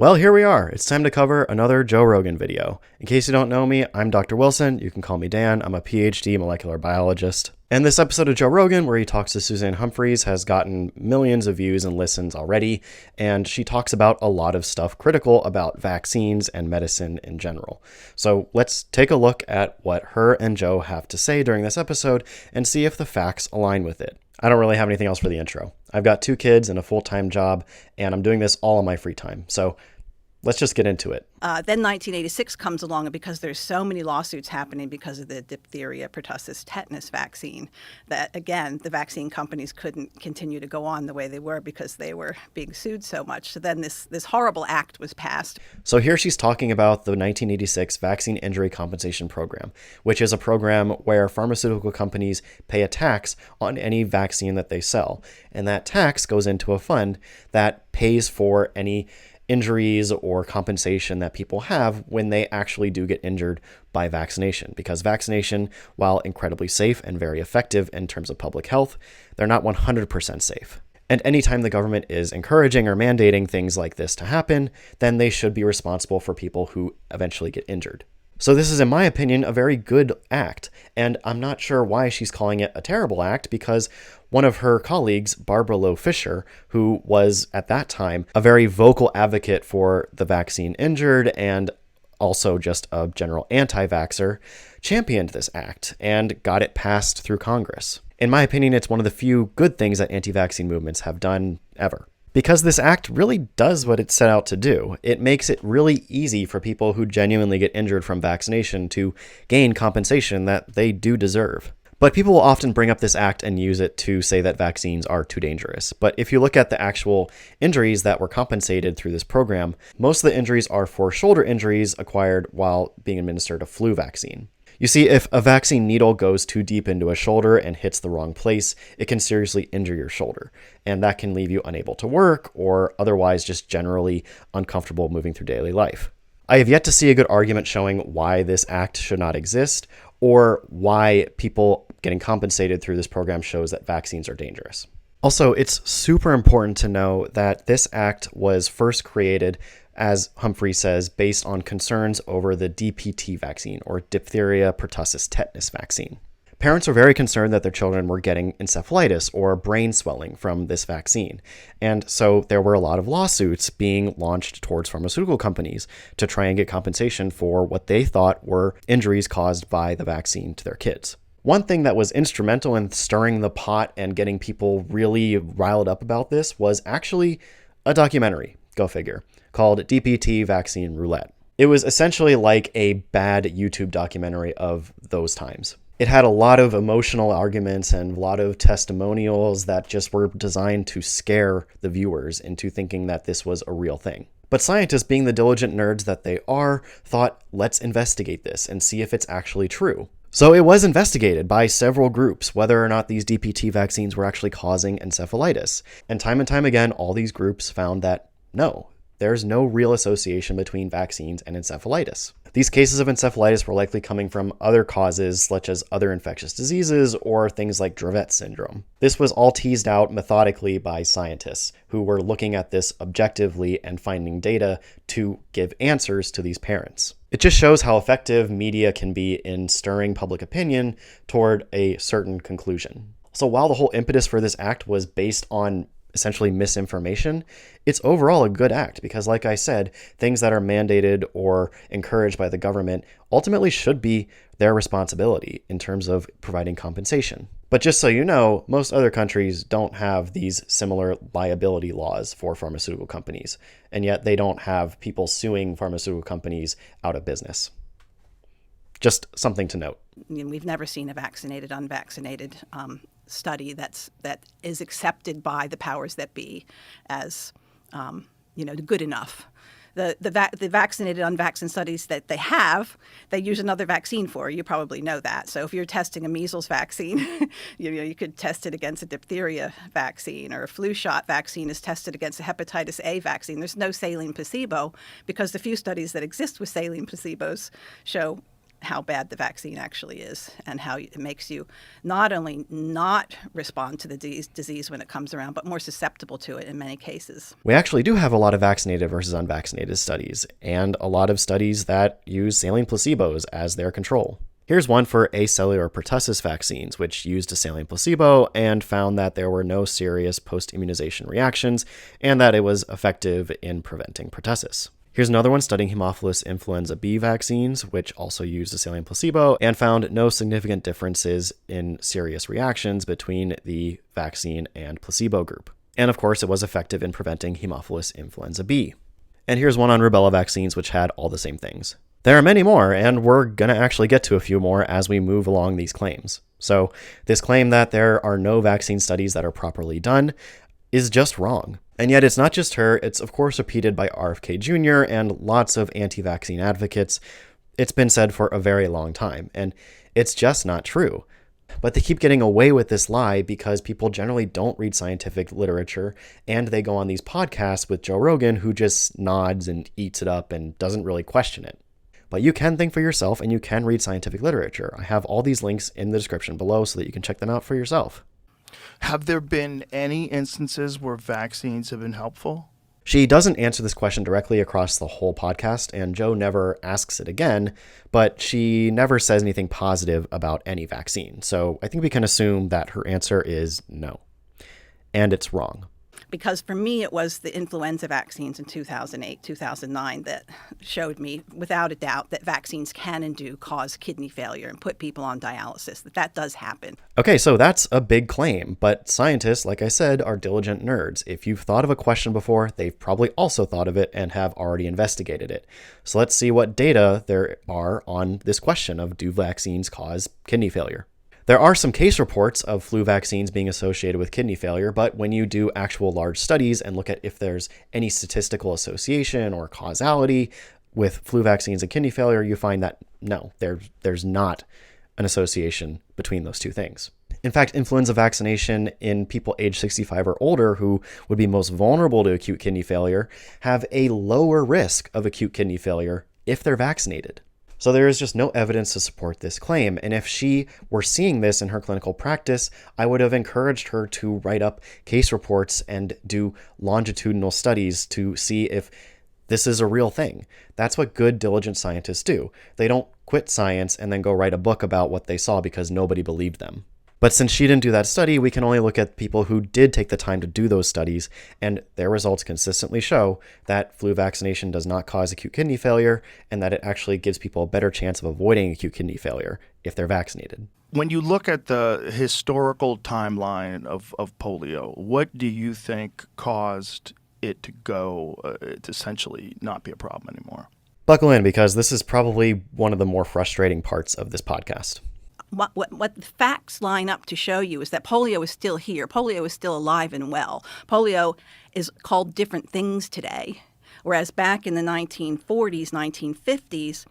Well, here we are. It's time to cover another Joe Rogan video. In case you don't know me, I'm Dr. Wilson. You can call me Dan. I'm a PhD molecular biologist. And this episode of Joe Rogan, where he talks to Suzanne Humphries, has gotten millions of views and listens already. And she talks about a lot of stuff critical about vaccines and medicine in general. So let's take a look at what her and Joe have to say during this episode and see if the facts align with it. I don't really have anything else for the intro. I've got 2 kids and a full-time job, and I'm doing this all in my free time. So let's just get into it. Then 1986 comes along, and because there's so many lawsuits happening because of the diphtheria, pertussis, tetanus vaccine, that, again, the vaccine companies couldn't continue to go on the way they were because they were being sued so much. So then this horrible act was passed. So here she's talking about the 1986 Vaccine Injury Compensation Program, which is a program where pharmaceutical companies pay a tax on any vaccine that they sell. And that tax goes into a fund that pays for any injuries or compensation that people have when they actually do get injured by vaccination. Because vaccination, while incredibly safe and very effective in terms of public health, they're not 100% safe. And anytime the government is encouraging or mandating things like this to happen, then they should be responsible for people who eventually get injured. So this is, in my opinion, a very good act, and I'm not sure why she's calling it a terrible act, because one of her colleagues, Barbara Loe Fisher, who was at that time a very vocal advocate for the vaccine injured and also just a general anti-vaxxer, championed this act and got it passed through Congress. In my opinion, it's one of the few good things that anti-vaccine movements have done ever. Because this act really does what it set out to do. It makes it really easy for people who genuinely get injured from vaccination to gain compensation that they do deserve. But people will often bring up this act and use it to say that vaccines are too dangerous. But if you look at the actual injuries that were compensated through this program, most of the injuries are for shoulder injuries acquired while being administered a flu vaccine. You see, if a vaccine needle goes too deep into a shoulder and hits the wrong place, it can seriously injure your shoulder. And that can leave you unable to work or otherwise just generally uncomfortable moving through daily life. I have yet to see a good argument showing why this act should not exist or why people getting compensated through this program shows that vaccines are dangerous. Also, it's super important to know that this act was first created, as Humphrey says, based on concerns over the DPT vaccine, or diphtheria, pertussis, tetanus vaccine. Parents were very concerned that their children were getting encephalitis or brain swelling from this vaccine. And so there were a lot of lawsuits being launched towards pharmaceutical companies to try and get compensation for what they thought were injuries caused by the vaccine to their kids. One thing that was instrumental in stirring the pot and getting people really riled up about this was actually a documentary, go figure, called DPT Vaccine Roulette. It was essentially like a bad YouTube documentary of those times. It had a lot of emotional arguments and a lot of testimonials that just were designed to scare the viewers into thinking that this was a real thing. But scientists, being the diligent nerds that they are, thought, let's investigate this and see if it's actually true. So it was investigated by several groups whether or not these DPT vaccines were actually causing encephalitis. And time again, all these groups found that no, there's no real association between vaccines and encephalitis. These cases of encephalitis were likely coming from other causes, such as other infectious diseases or things like Dravet syndrome. This was all teased out methodically by scientists who were looking at this objectively and finding data to give answers to these parents. It just shows how effective media can be in stirring public opinion toward a certain conclusion. So while the whole impetus for this act was based on essentially misinformation, it's overall a good act because, like I said, things that are mandated or encouraged by the government ultimately should be their responsibility in terms of providing compensation. But just so you know, most other countries don't have these similar liability laws for pharmaceutical companies, and yet they don't have people suing pharmaceutical companies out of business. Just something to note. We've never seen a vaccinated, unvaccinated study that is accepted by the powers that be as good enough. The vaccinated, unvaccinated studies that they use another vaccine for. You probably know that. So if you're testing a measles vaccine, you could test it against a diphtheria vaccine, or a flu shot vaccine is tested against a hepatitis A vaccine. There's no saline placebo because the few studies that exist with saline placebos show how bad the vaccine actually is and how it makes you not only not respond to the disease when it comes around, but more susceptible to it in many cases. We actually do have a lot of vaccinated versus unvaccinated studies, and a lot of studies that use saline placebos as their control. Here's one for acellular pertussis vaccines, which used a saline placebo and found that there were no serious post-immunization reactions and that it was effective in preventing pertussis. Here's another one studying Haemophilus influenza B vaccines, which also used a saline placebo and found no significant differences in serious reactions between the vaccine and placebo group. And of course, it was effective in preventing Haemophilus influenza B. And here's one on rubella vaccines, which had all the same things. There are many more, and we're going to actually get to a few more as we move along these claims. So this claim that there are no vaccine studies that are properly done is just wrong. And yet it's not just her, it's of course repeated by RFK Jr. and lots of anti-vaccine advocates. It's been said for a very long time, and it's just not true. But they keep getting away with this lie because people generally don't read scientific literature, and they go on these podcasts with Joe Rogan, who just nods and eats it up and doesn't really question it. But you can think for yourself, and you can read scientific literature. I have all these links in the description below so that you can check them out for yourself. Have there been any instances where vaccines have been helpful? She doesn't answer this question directly across the whole podcast, and Joe never asks it again, but she never says anything positive about any vaccine. So I think we can assume that her answer is no. And it's wrong. Because for me, it was the influenza vaccines in 2008, 2009 that showed me without a doubt that vaccines can and do cause kidney failure and put people on dialysis, that does happen. Okay, so that's a big claim, but scientists, like I said, are diligent nerds. If you've thought of a question before, they've probably also thought of it and have already investigated it. So let's see what data there are on this question of do vaccines cause kidney failure? There are some case reports of flu vaccines being associated with kidney failure, but when you do actual large studies and look at if there's any statistical association or causality with flu vaccines and kidney failure, you find that no, there's not an association between those two things. In fact, influenza vaccination in people age 65 or older who would be most vulnerable to acute kidney failure have a lower risk of acute kidney failure if they're vaccinated. So there is just no evidence to support this claim. And if she were seeing this in her clinical practice, I would have encouraged her to write up case reports and do longitudinal studies to see if this is a real thing. That's what good, diligent scientists do. They don't quit science and then go write a book about what they saw because nobody believed them. But since she didn't do that study, we can only look at people who did take the time to do those studies, and their results consistently show that flu vaccination does not cause acute kidney failure, and that it actually gives people a better chance of avoiding acute kidney failure if they're vaccinated. When you look at the historical timeline of polio, what do you think caused it to go, to essentially not be a problem anymore? Buckle in, because this is probably one of the more frustrating parts of this podcast. What the facts line up to show you is that polio is still here. Polio is still alive and well. Polio is called different things today, whereas back in the 1940s, 1950s,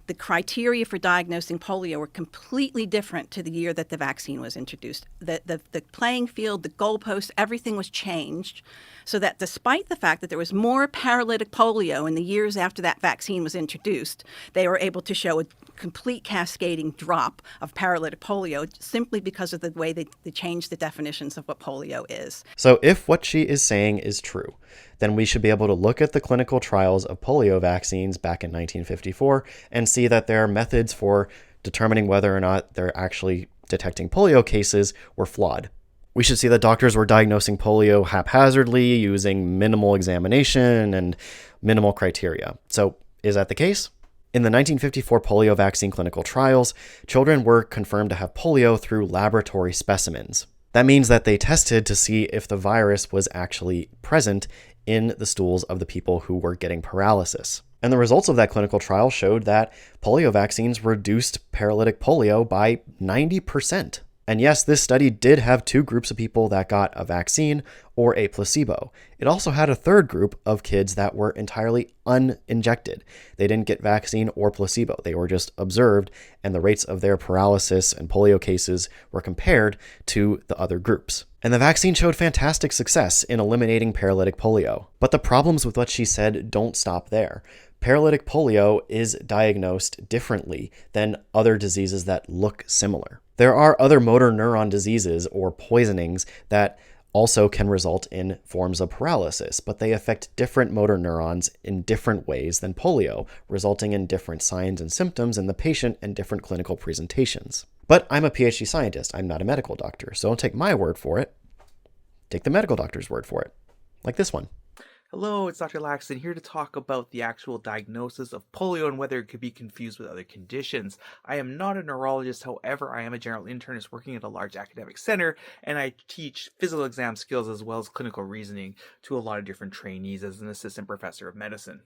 the criteria for diagnosing polio were completely different to the year that the vaccine was introduced. The playing field, the goalposts, everything was changed so that despite the fact that there was more paralytic polio in the years after that vaccine was introduced, they were able to show a complete cascading drop of paralytic polio simply because of the way they changed the definitions of what polio is. So if what she is saying is true, then we should be able to look at the clinical trials of polio vaccines back in 1954 and see that there are methods for determining whether or not they're actually detecting polio cases were flawed. We should see that doctors were diagnosing polio haphazardly using minimal examination and minimal criteria. So is that the case? In the 1954 polio vaccine clinical trials, children were confirmed to have polio through laboratory specimens. That means that they tested to see if the virus was actually present in the stools of the people who were getting paralysis. And the results of that clinical trial showed that polio vaccines reduced paralytic polio by 90%. And yes, this study did have two groups of people that got a vaccine or a placebo. It also had a third group of kids that were entirely uninjected. They didn't get vaccine or placebo. They were just observed, and the rates of their paralysis and polio cases were compared to the other groups. And the vaccine showed fantastic success in eliminating paralytic polio. But the problems with what she said don't stop there. Paralytic polio is diagnosed differently than other diseases that look similar. There are other motor neuron diseases or poisonings that also can result in forms of paralysis, but they affect different motor neurons in different ways than polio, resulting in different signs and symptoms in the patient and different clinical presentations. But I'm a PhD scientist. I'm not a medical doctor, so don't take my word for it. Take the medical doctor's word for it, like this one. Hello, it's Dr. Laxton here to talk about the actual diagnosis of polio and whether it could be confused with other conditions. I am not a neurologist, however, I am a general internist working at a large academic center, and I teach physical exam skills as well as clinical reasoning to a lot of different trainees as an assistant professor of medicine.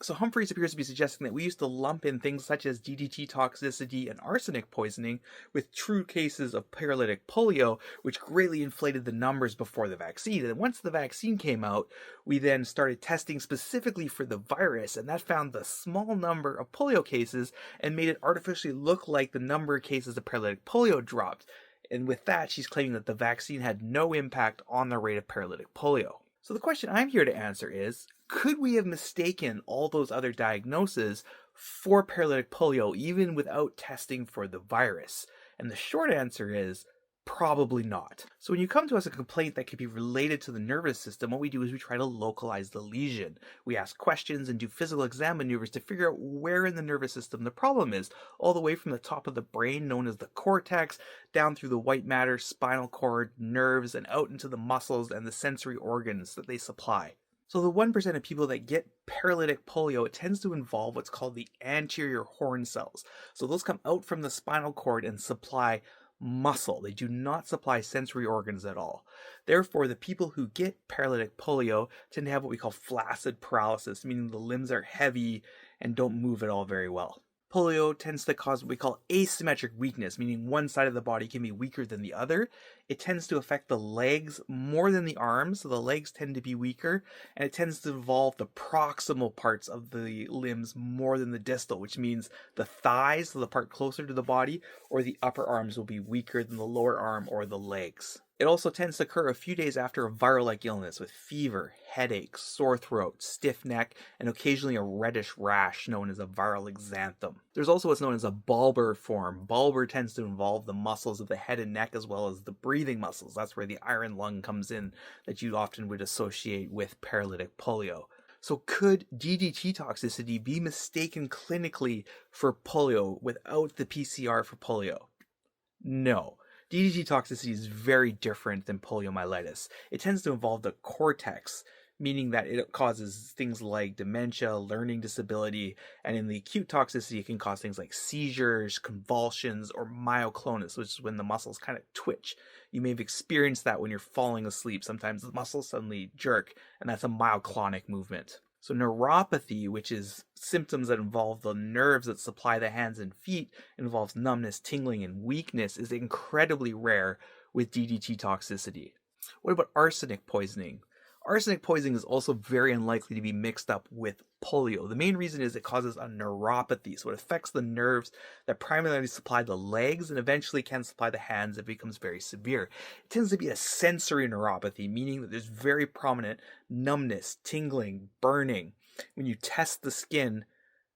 So Humphries appears to be suggesting that we used to lump in things such as DDT toxicity and arsenic poisoning with true cases of paralytic polio, which greatly inflated the numbers before the vaccine. And once the vaccine came out, we then started testing specifically for the virus, and that found the small number of polio cases and made it artificially look like the number of cases of paralytic polio dropped. And with that, she's claiming that the vaccine had no impact on the rate of paralytic polio. So the question I'm here to answer is, could we have mistaken all those other diagnoses for paralytic polio even without testing for the virus? And the short answer is probably not. So when you come to us a complaint that could be related to the nervous system, what we do is we try to localize the lesion. We ask questions and do physical exam maneuvers to figure out where in the nervous system the problem is, all the way from the top of the brain, known as the cortex, down through the white matter, spinal cord, nerves, and out into the muscles and the sensory organs that they supply. So the 1% of people that get paralytic polio, it tends to involve what's called the anterior horn cells. So those come out from the spinal cord and supply muscle. They do not supply sensory organs at all. Therefore, the people who get paralytic polio tend to have what we call flaccid paralysis, meaning the limbs are heavy and don't move at all very well. Polio tends to cause what we call asymmetric weakness, meaning one side of the body can be weaker than the other. It tends to affect the legs more than the arms, so the legs tend to be weaker, and it tends to involve the proximal parts of the limbs more than the distal, which means the thighs, so the part closer to the body, or the upper arms will be weaker than the lower arm or the legs. It also tends to occur a few days after a viral-like illness with fever, headache, sore throat, stiff neck, and occasionally a reddish rash known as a viral exanthem. There's also what's known as a bulbar form. Bulbar tends to involve the muscles of the head and neck as well as the breathing muscles. That's where the iron lung comes in that you often would associate with paralytic polio. So could DDT toxicity be mistaken clinically for polio without the PCR for polio? No. DDT toxicity is very different than poliomyelitis. It tends to involve the cortex, meaning that it causes things like dementia, learning disability, and in the acute toxicity, it can cause things like seizures, convulsions, or myoclonus, which is when the muscles kind of twitch. You may have experienced that when you're falling asleep. Sometimes the muscles suddenly jerk, and that's a myoclonic movement. So neuropathy, which is symptoms that involve the nerves that supply the hands and feet, involves numbness, tingling, and weakness, is incredibly rare with DDT toxicity. What about arsenic poisoning? Arsenic poisoning is also very unlikely to be mixed up with polio. The main reason is it causes a neuropathy, so it affects the nerves that primarily supply the legs and eventually can supply the hands if it becomes very severe. It tends to be a sensory neuropathy, meaning that there's very prominent numbness, tingling, burning. When you test the skin,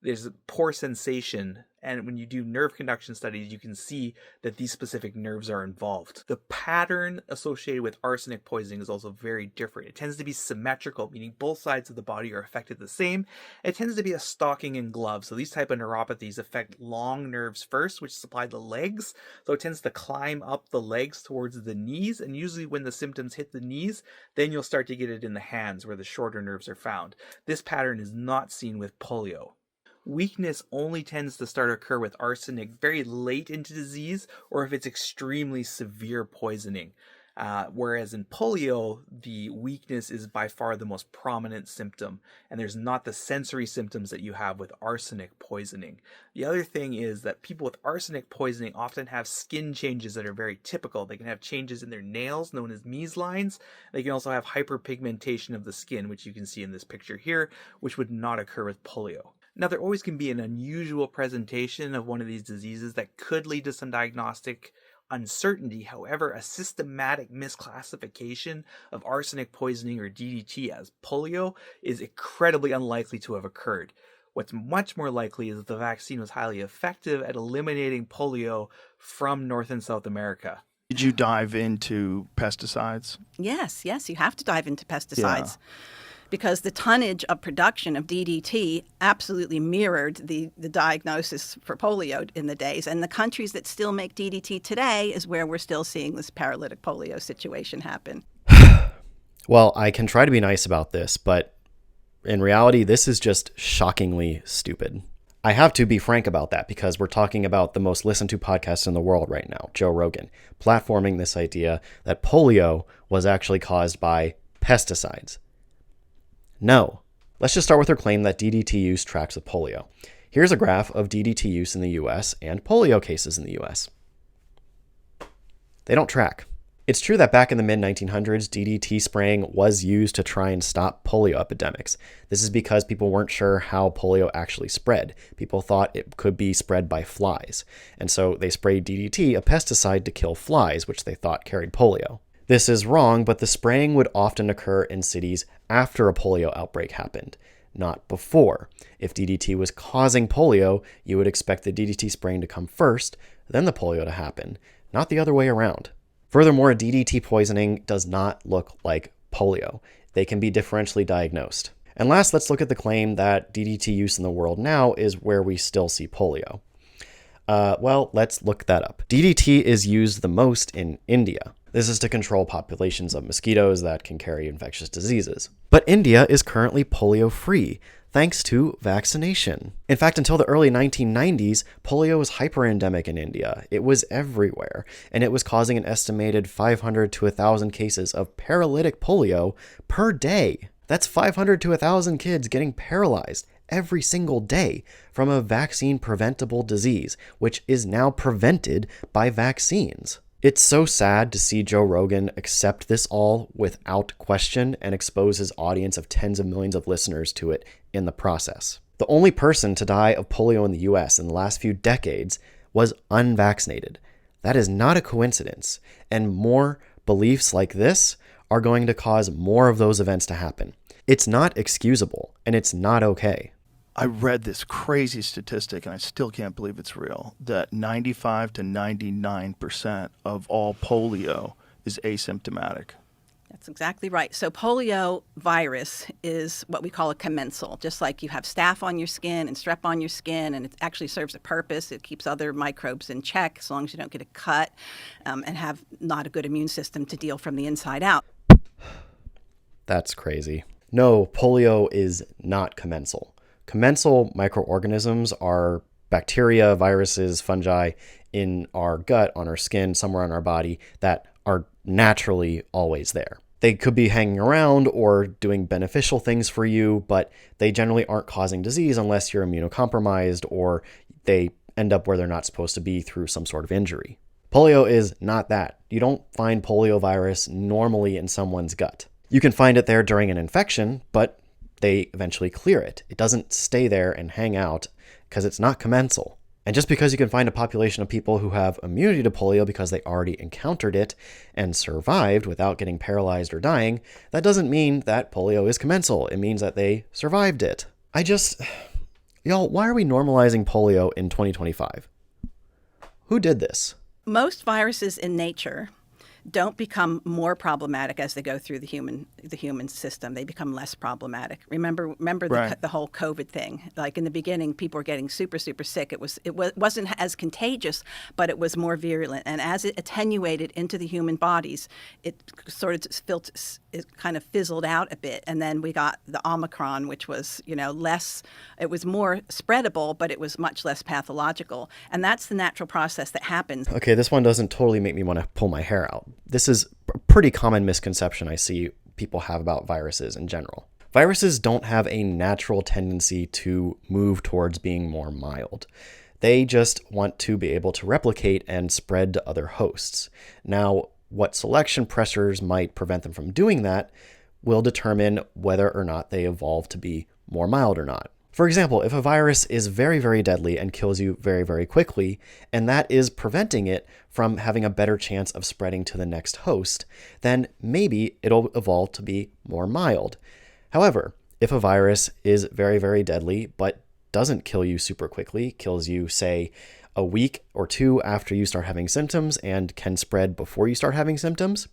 there's a poor sensation, and when you do nerve conduction studies, you can see that these specific nerves are involved. The pattern associated with arsenic poisoning is also very different. It tends to be symmetrical, meaning both sides of the body are affected the same. It tends to be a stocking and glove. So these type of neuropathies affect long nerves first, which supply the legs. So it tends to climb up the legs towards the knees, and usually when the symptoms hit the knees, then you'll start to get it in the hands where the shorter nerves are found. This pattern is not seen with polio. Weakness only tends to start to occur with arsenic very late into disease or if it's extremely severe poisoning. Whereas in polio, the weakness is by far the most prominent symptom, and there's not the sensory symptoms that you have with arsenic poisoning. The other thing is that people with arsenic poisoning often have skin changes that are very typical. They can have changes in their nails, known as mesalines. They can also have hyperpigmentation of the skin, which you can see in this picture here, which would not occur with polio. Now, there always can be an unusual presentation of one of these diseases that could lead to some diagnostic uncertainty. However, a systematic misclassification of arsenic poisoning or DDT as polio is incredibly unlikely to have occurred. What's much more likely is that the vaccine was highly effective at eliminating polio from North and South America. Did you dive into pesticides? Yes, you have to dive into pesticides. Yeah. Because the tonnage of production of DDT absolutely mirrored the diagnosis for polio in the days. And the countries that still make DDT today is where we're still seeing this paralytic polio situation happen. Well, I can try to be nice about this, but in reality, this is just shockingly stupid. I have to be frank about that because we're talking about the most listened to podcast in the world right now, Joe Rogan, platforming this idea that polio was actually caused by pesticides. No. Let's just start with her claim that DDT use tracks with polio. Here's a graph of DDT use in the US and polio cases in the US. They don't track. It's true that back in the mid-1900s, DDT spraying was used to try and stop polio epidemics. This is because people weren't sure how polio actually spread. People thought it could be spread by flies. And so they sprayed DDT, a pesticide, to kill flies, which they thought carried polio. This is wrong, but the spraying would often occur in cities after a polio outbreak happened, not before. If DDT was causing polio, you would expect the DDT spraying to come first, then the polio to happen, not the other way around. Furthermore, DDT poisoning does not look like polio. They can be differentially diagnosed. And last, let's look at the claim that DDT use in the world now is where we still see polio. Well, let's look that up. DDT is used the most in India. This is to control populations of mosquitoes that can carry infectious diseases. But India is currently polio-free, thanks to vaccination. In fact, until the early 1990s, polio was hyper-endemic in India. It was everywhere, and it was causing an estimated 500 to 1,000 cases of paralytic polio per day. That's 500 to 1,000 kids getting paralyzed every single day from a vaccine-preventable disease, which is now prevented by vaccines. It's so sad to see Joe Rogan accept this all without question and expose his audience of tens of millions of listeners to it in the process. The only person to die of polio in the US in the last few decades was unvaccinated. That is not a coincidence, and more beliefs like this are going to cause more of those events to happen. It's not excusable, and it's not okay. I read this crazy statistic, and I still can't believe it's real, that 95 to 99% of all polio is asymptomatic. That's exactly right. So polio virus is what we call a commensal. Just like you have staph on your skin and strep on your skin, and it actually serves a purpose. It keeps other microbes in check as long as you don't get a cut and have not a good immune system to deal from the inside out. That's crazy. No, polio is not commensal. Commensal microorganisms are bacteria, viruses, fungi in our gut, on our skin, somewhere on our body that are naturally always there. They could be hanging around or doing beneficial things for you, but they generally aren't causing disease unless you're immunocompromised or they end up where they're not supposed to be through some sort of injury. Polio is not that. You don't find poliovirus normally in someone's gut. You can find it there during an infection, but they eventually clear it. It doesn't stay there and hang out because it's not commensal. And just because you can find a population of people who have immunity to polio because they already encountered it and survived without getting paralyzed or dying, that doesn't mean that polio is commensal. It means that they survived it. Y'all, why are we normalizing polio in 2025? Who did this? Most viruses in nature don't become more problematic as they go through the human system. They become less problematic. Remember Right. the whole COVID thing. Like in the beginning, people were getting super sick. It wasn't as contagious, but it was more virulent. And as it attenuated into the human bodies, it sort of it kind of fizzled out a bit. And then we got the Omicron, which was less. It was more spreadable, but it was much less pathological. And that's the natural process that happens. Okay, this one doesn't totally make me want to pull my hair out. This is a pretty common misconception I see people have about viruses in general. Viruses don't have a natural tendency to move towards being more mild. They just want to be able to replicate and spread to other hosts. Now, what selection pressures might prevent them from doing that will determine whether or not they evolve to be more mild or not. For example, if a virus is very, very deadly and kills you very, very quickly, and that is preventing it from having a better chance of spreading to the next host, then maybe it'll evolve to be more mild. However, if a virus is very, very deadly, but doesn't kill you super quickly, kills you, say, a week or two after you start having symptoms and can spread before you start having symptoms,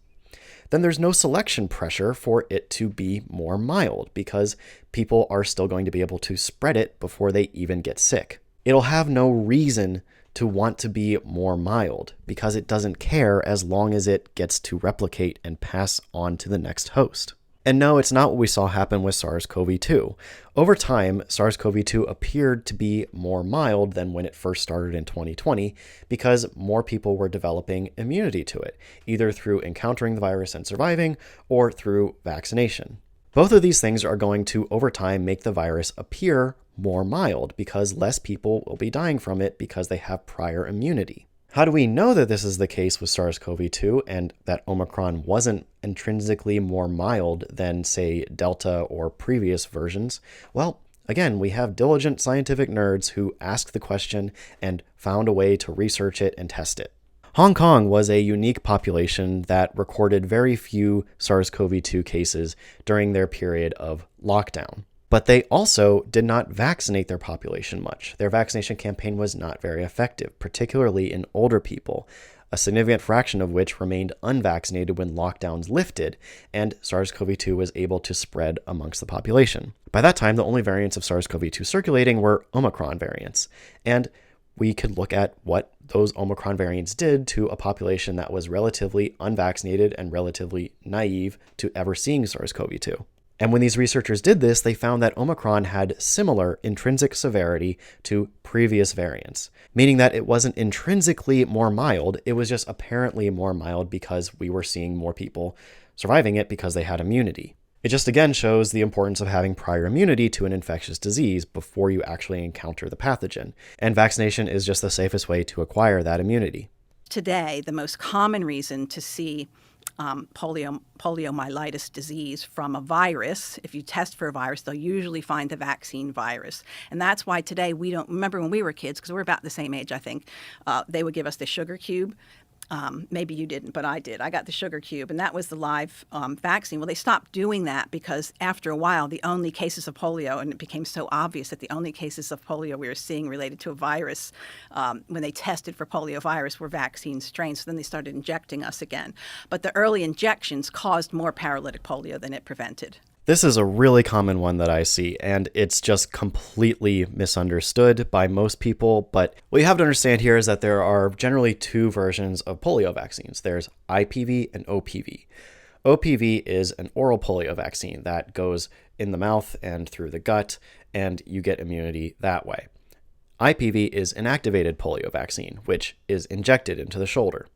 then there's no selection pressure for it to be more mild because people are still going to be able to spread it before they even get sick. It'll have no reason to want to be more mild because it doesn't care as long as it gets to replicate and pass on to the next host. And no, it's not what we saw happen with SARS-CoV-2. Over time, SARS-CoV-2 appeared to be more mild than when it first started in 2020 because more people were developing immunity to it, either through encountering the virus and surviving or through vaccination. Both of these things are going to, over time, make the virus appear more mild because less people will be dying from it because they have prior immunity. How do we know that this is the case with SARS-CoV-2 and that Omicron wasn't intrinsically more mild than, say, Delta or previous versions? Well, again, we have diligent scientific nerds who asked the question and found a way to research it and test it. Hong Kong was a unique population that recorded very few SARS-CoV-2 cases during their period of lockdown. But they also did not vaccinate their population much. Their vaccination campaign was not very effective, particularly in older people, a significant fraction of which remained unvaccinated when lockdowns lifted, and SARS-CoV-2 was able to spread amongst the population. By that time, the only variants of SARS-CoV-2 circulating were Omicron variants, and we could look at what those Omicron variants did to a population that was relatively unvaccinated and relatively naive to ever seeing SARS-CoV-2. And when these researchers did this, they found that Omicron had similar intrinsic severity to previous variants, meaning that it wasn't intrinsically more mild, it was just apparently more mild because we were seeing more people surviving it because they had immunity. It just again shows the importance of having prior immunity to an infectious disease before you actually encounter the pathogen, and vaccination is just the safest way to acquire that immunity. Today, the most common reason to see poliomyelitis disease from a virus. If you test for a virus, they'll usually find the vaccine virus. And that's why today we don't, remember when we were kids, because we're about the same age, I think, they would give us the sugar cube. Maybe you didn't, but I did. I got the sugar cube, and that was the live vaccine. Well, they stopped doing that because after a while, the only cases of polio, and it became so obvious that the only cases of polio we were seeing related to a virus when they tested for polio virus were vaccine strains. So then they started injecting us again. But the early injections caused more paralytic polio than it prevented. This is a really common one that I see, and it's just completely misunderstood by most people. But what you have to understand here is that there are generally two versions of polio vaccines. There's IPV and OPV. OPV is an oral polio vaccine that goes in the mouth and through the gut, and you get immunity that way. IPV is inactivated polio vaccine, which is injected into the shoulder.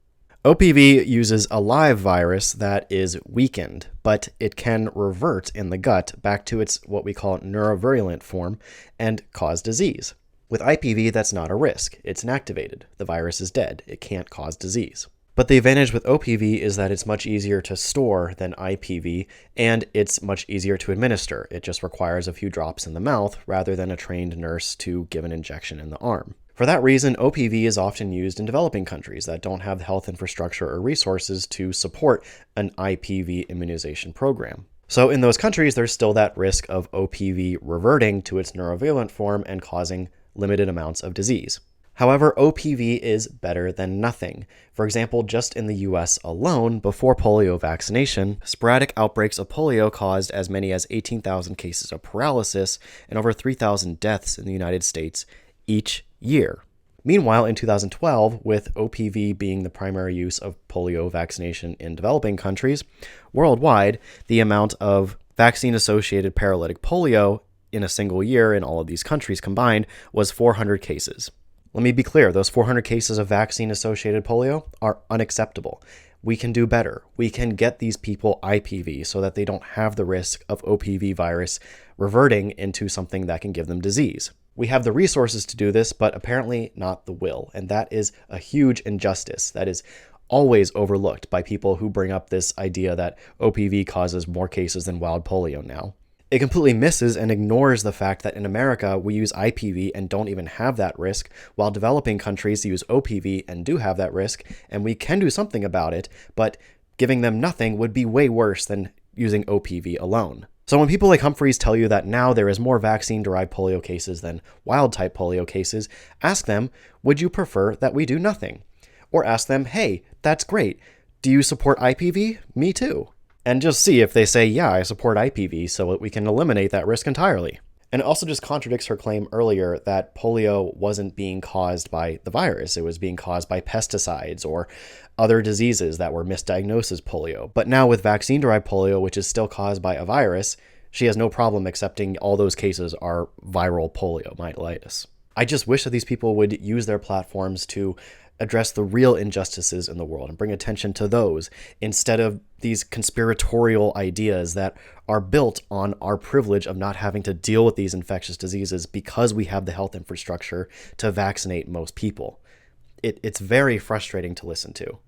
OPV uses a live virus that is weakened, but it can revert in the gut back to its what we call neurovirulent form and cause disease. With IPV, that's not a risk. It's inactivated. The virus is dead. It can't cause disease. But the advantage with OPV is that it's much easier to store than IPV, and it's much easier to administer. It just requires a few drops in the mouth rather than a trained nurse to give an injection in the arm. For that reason, OPV is often used in developing countries that don't have the health infrastructure or resources to support an IPV immunization program. So in those countries, there's still that risk of OPV reverting to its neurovirulent form and causing limited amounts of disease. However, OPV is better than nothing. For example, just in the US alone, before polio vaccination, sporadic outbreaks of polio caused as many as 18,000 cases of paralysis and over 3,000 deaths in the United States each year. Meanwhile, in 2012, with OPV being the primary use of polio vaccination in developing countries, worldwide, the amount of vaccine-associated paralytic polio in a single year in all of these countries combined was 400 cases. Let me be clear, those 400 cases of vaccine-associated polio are unacceptable. We can do better. We can get these people IPV so that they don't have the risk of OPV virus reverting into something that can give them disease. We have the resources to do this, but apparently not the will, and that is a huge injustice that is always overlooked by people who bring up this idea that OPV causes more cases than wild polio now. It completely misses and ignores the fact that in America, we use IPV and don't even have that risk, while developing countries use OPV and do have that risk, and we can do something about it, but giving them nothing would be way worse than using OPV alone. So when people like Humphries tell you that now there is more vaccine-derived polio cases than wild-type polio cases, ask them, would you prefer that we do nothing? Or ask them, hey, that's great. Do you support IPV? Me too. And just see if they say, yeah, I support IPV, so that we can eliminate that risk entirely. And it also just contradicts her claim earlier that polio wasn't being caused by the virus. It was being caused by pesticides or other diseases that were misdiagnosed as polio. But now with vaccine-derived polio, which is still caused by a virus, she has no problem accepting all those cases are viral poliomyelitis. I just wish that these people would use their platforms to address the real injustices in the world and bring attention to those instead of these conspiratorial ideas that are built on our privilege of not having to deal with these infectious diseases because we have the health infrastructure to vaccinate most people. It's very frustrating to listen to.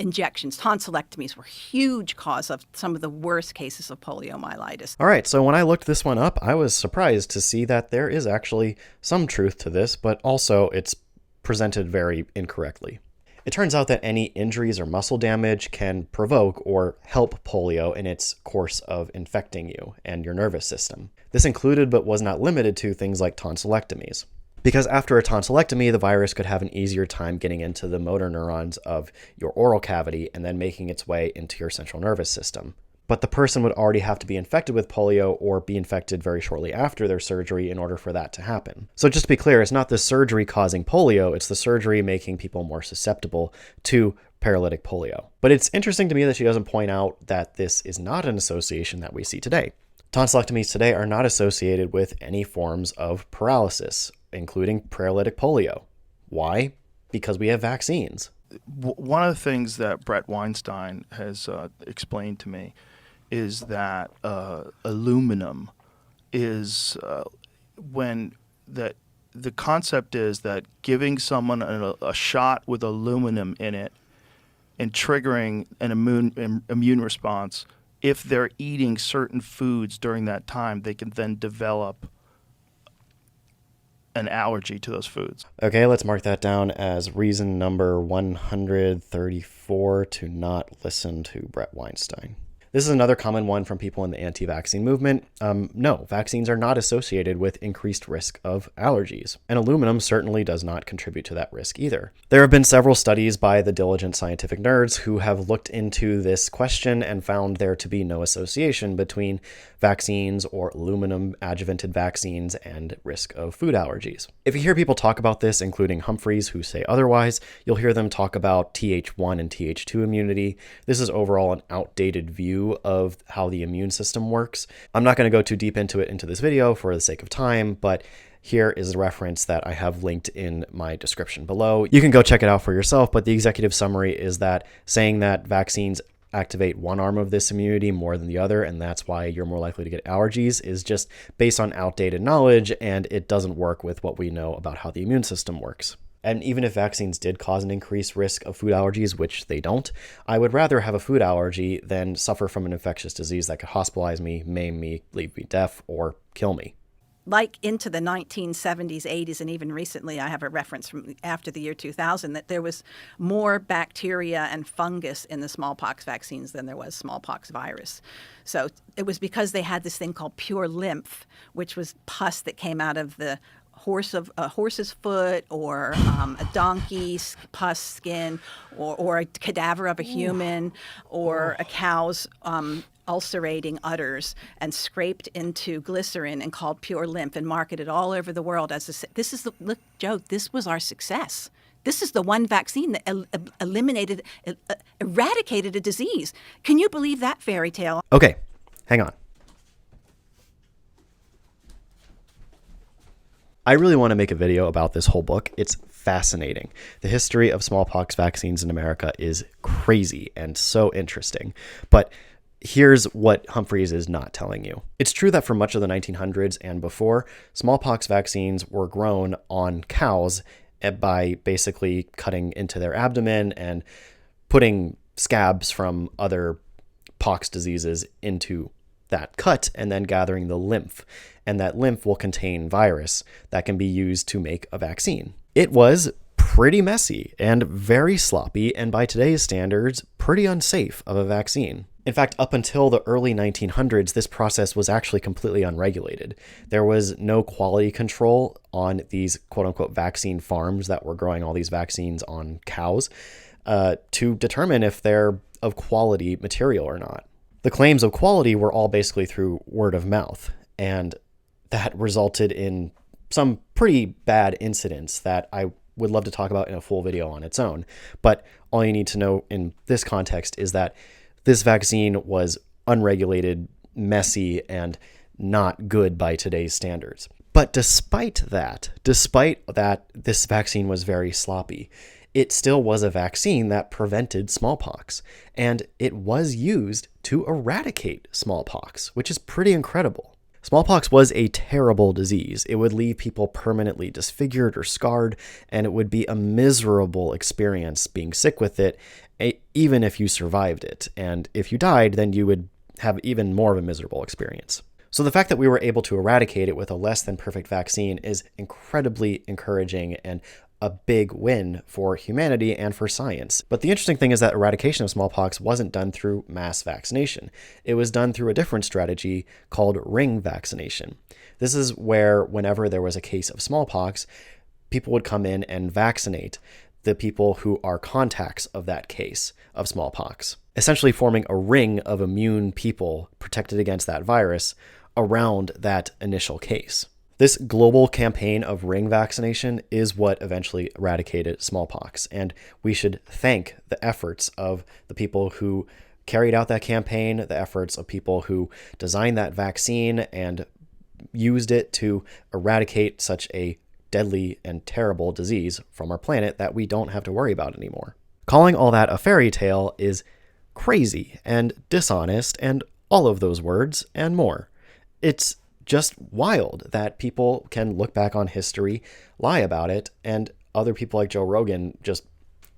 Injections, tonsillectomies were a huge cause of some of the worst cases of poliomyelitis. All right, so when I looked this one up, I was surprised to see that there is actually some truth to this, but also it's presented very incorrectly. It turns out that any injuries or muscle damage can provoke or help polio in its course of infecting you and your nervous system. This included but was not limited to things like tonsillectomies. Because after a tonsillectomy, the virus could have an easier time getting into the motor neurons of your oral cavity and then making its way into your central nervous system. But the person would already have to be infected with polio or be infected very shortly after their surgery in order for that to happen. So just to be clear, it's not the surgery causing polio, it's the surgery making people more susceptible to paralytic polio. But it's interesting to me that she doesn't point out that this is not an association that we see today. Tonsillectomies today are not associated with any forms of paralysis, including paralytic polio. Why? Because we have vaccines. One of the things that Brett Weinstein has explained to me is that aluminum is the concept is that giving someone a shot with aluminum in it and triggering an immune response, if they're eating certain foods during that time, they can then develop an allergy to those foods. Okay, let's mark that down as reason number 134 to not listen to Brett Weinstein. This is another common one from people in the anti-vaccine movement. No, vaccines are not associated with increased risk of allergies, and aluminum certainly does not contribute to that risk either. There have been several studies by the diligent scientific nerds who have looked into this question and found there to be no association between vaccines or aluminum adjuvanted vaccines and risk of food allergies. If you hear people talk about this, including Humphries, who say otherwise, you'll hear them talk about Th1 and Th2 immunity. This is overall an outdated view of how the immune system works. I'm not going to go too deep into it into this video for the sake of time, but here is a reference that I have linked in my description below. You can go check it out for yourself, but the executive summary is that saying that vaccines activate one arm of this immunity more than the other, and that's why you're more likely to get allergies, is just based on outdated knowledge, and it doesn't work with what we know about how the immune system works. And even if vaccines did cause an increased risk of food allergies, which they don't, I would rather have a food allergy than suffer from an infectious disease that could hospitalize me, maim me, leave me deaf, or kill me. Like into the 1970s, 80s, and even recently, I have a reference from after the year 2000 that there was more bacteria and fungus in the smallpox vaccines than there was smallpox virus. So it was because they had this thing called pure lymph, which was pus that came out of the horse's foot or a donkey's pus skin or a cadaver of a human or a cow's ulcerating udders and scraped into glycerin and called pure lymph and marketed all over the world as look, Joe, this was our success. This is the one vaccine that eradicated a disease. Can you believe that fairy tale? Okay, hang on. I really want to make a video about this whole book. It's fascinating. The history of smallpox vaccines in America is crazy and so interesting. But here's what Humphries is not telling you. It's true that for much of the 1900s and before, smallpox vaccines were grown on cows by basically cutting into their abdomen and putting scabs from other pox diseases into that cut and then gathering the lymph. And that lymph will contain virus that can be used to make a vaccine. It was pretty messy and very sloppy, and by today's standards, pretty unsafe of a vaccine. In fact, up until the early 1900s, this process was actually completely unregulated. There was no quality control on these quote-unquote vaccine farms that were growing all these vaccines on cows to determine if they're of quality material or not. The claims of quality were all basically through word of mouth, and that resulted in some pretty bad incidents that I would love to talk about in a full video on its own. But all you need to know in this context is that this vaccine was unregulated, messy, and not good by today's standards. But despite that this vaccine was very sloppy, it still was a vaccine that prevented smallpox, and it was used to eradicate smallpox, which is pretty incredible. Smallpox was a terrible disease. It would leave people permanently disfigured or scarred, and it would be a miserable experience being sick with it, even if you survived it. And if you died, then you would have even more of a miserable experience. So the fact that we were able to eradicate it with a less than perfect vaccine is incredibly encouraging and a big win for humanity and for science. But the interesting thing is that eradication of smallpox wasn't done through mass vaccination. It was done through a different strategy called ring vaccination. This is where whenever there was a case of smallpox, people would come in and vaccinate the people who are contacts of that case of smallpox, essentially forming a ring of immune people protected against that virus around that initial case. This global campaign of ring vaccination is what eventually eradicated smallpox, and we should thank the efforts of the people who carried out that campaign, the efforts of people who designed that vaccine and used it to eradicate such a deadly and terrible disease from our planet that we don't have to worry about anymore. Calling all that a fairy tale is crazy and dishonest and all of those words and more. It's just wild that people can look back on history, lie about it, and other people like Joe Rogan just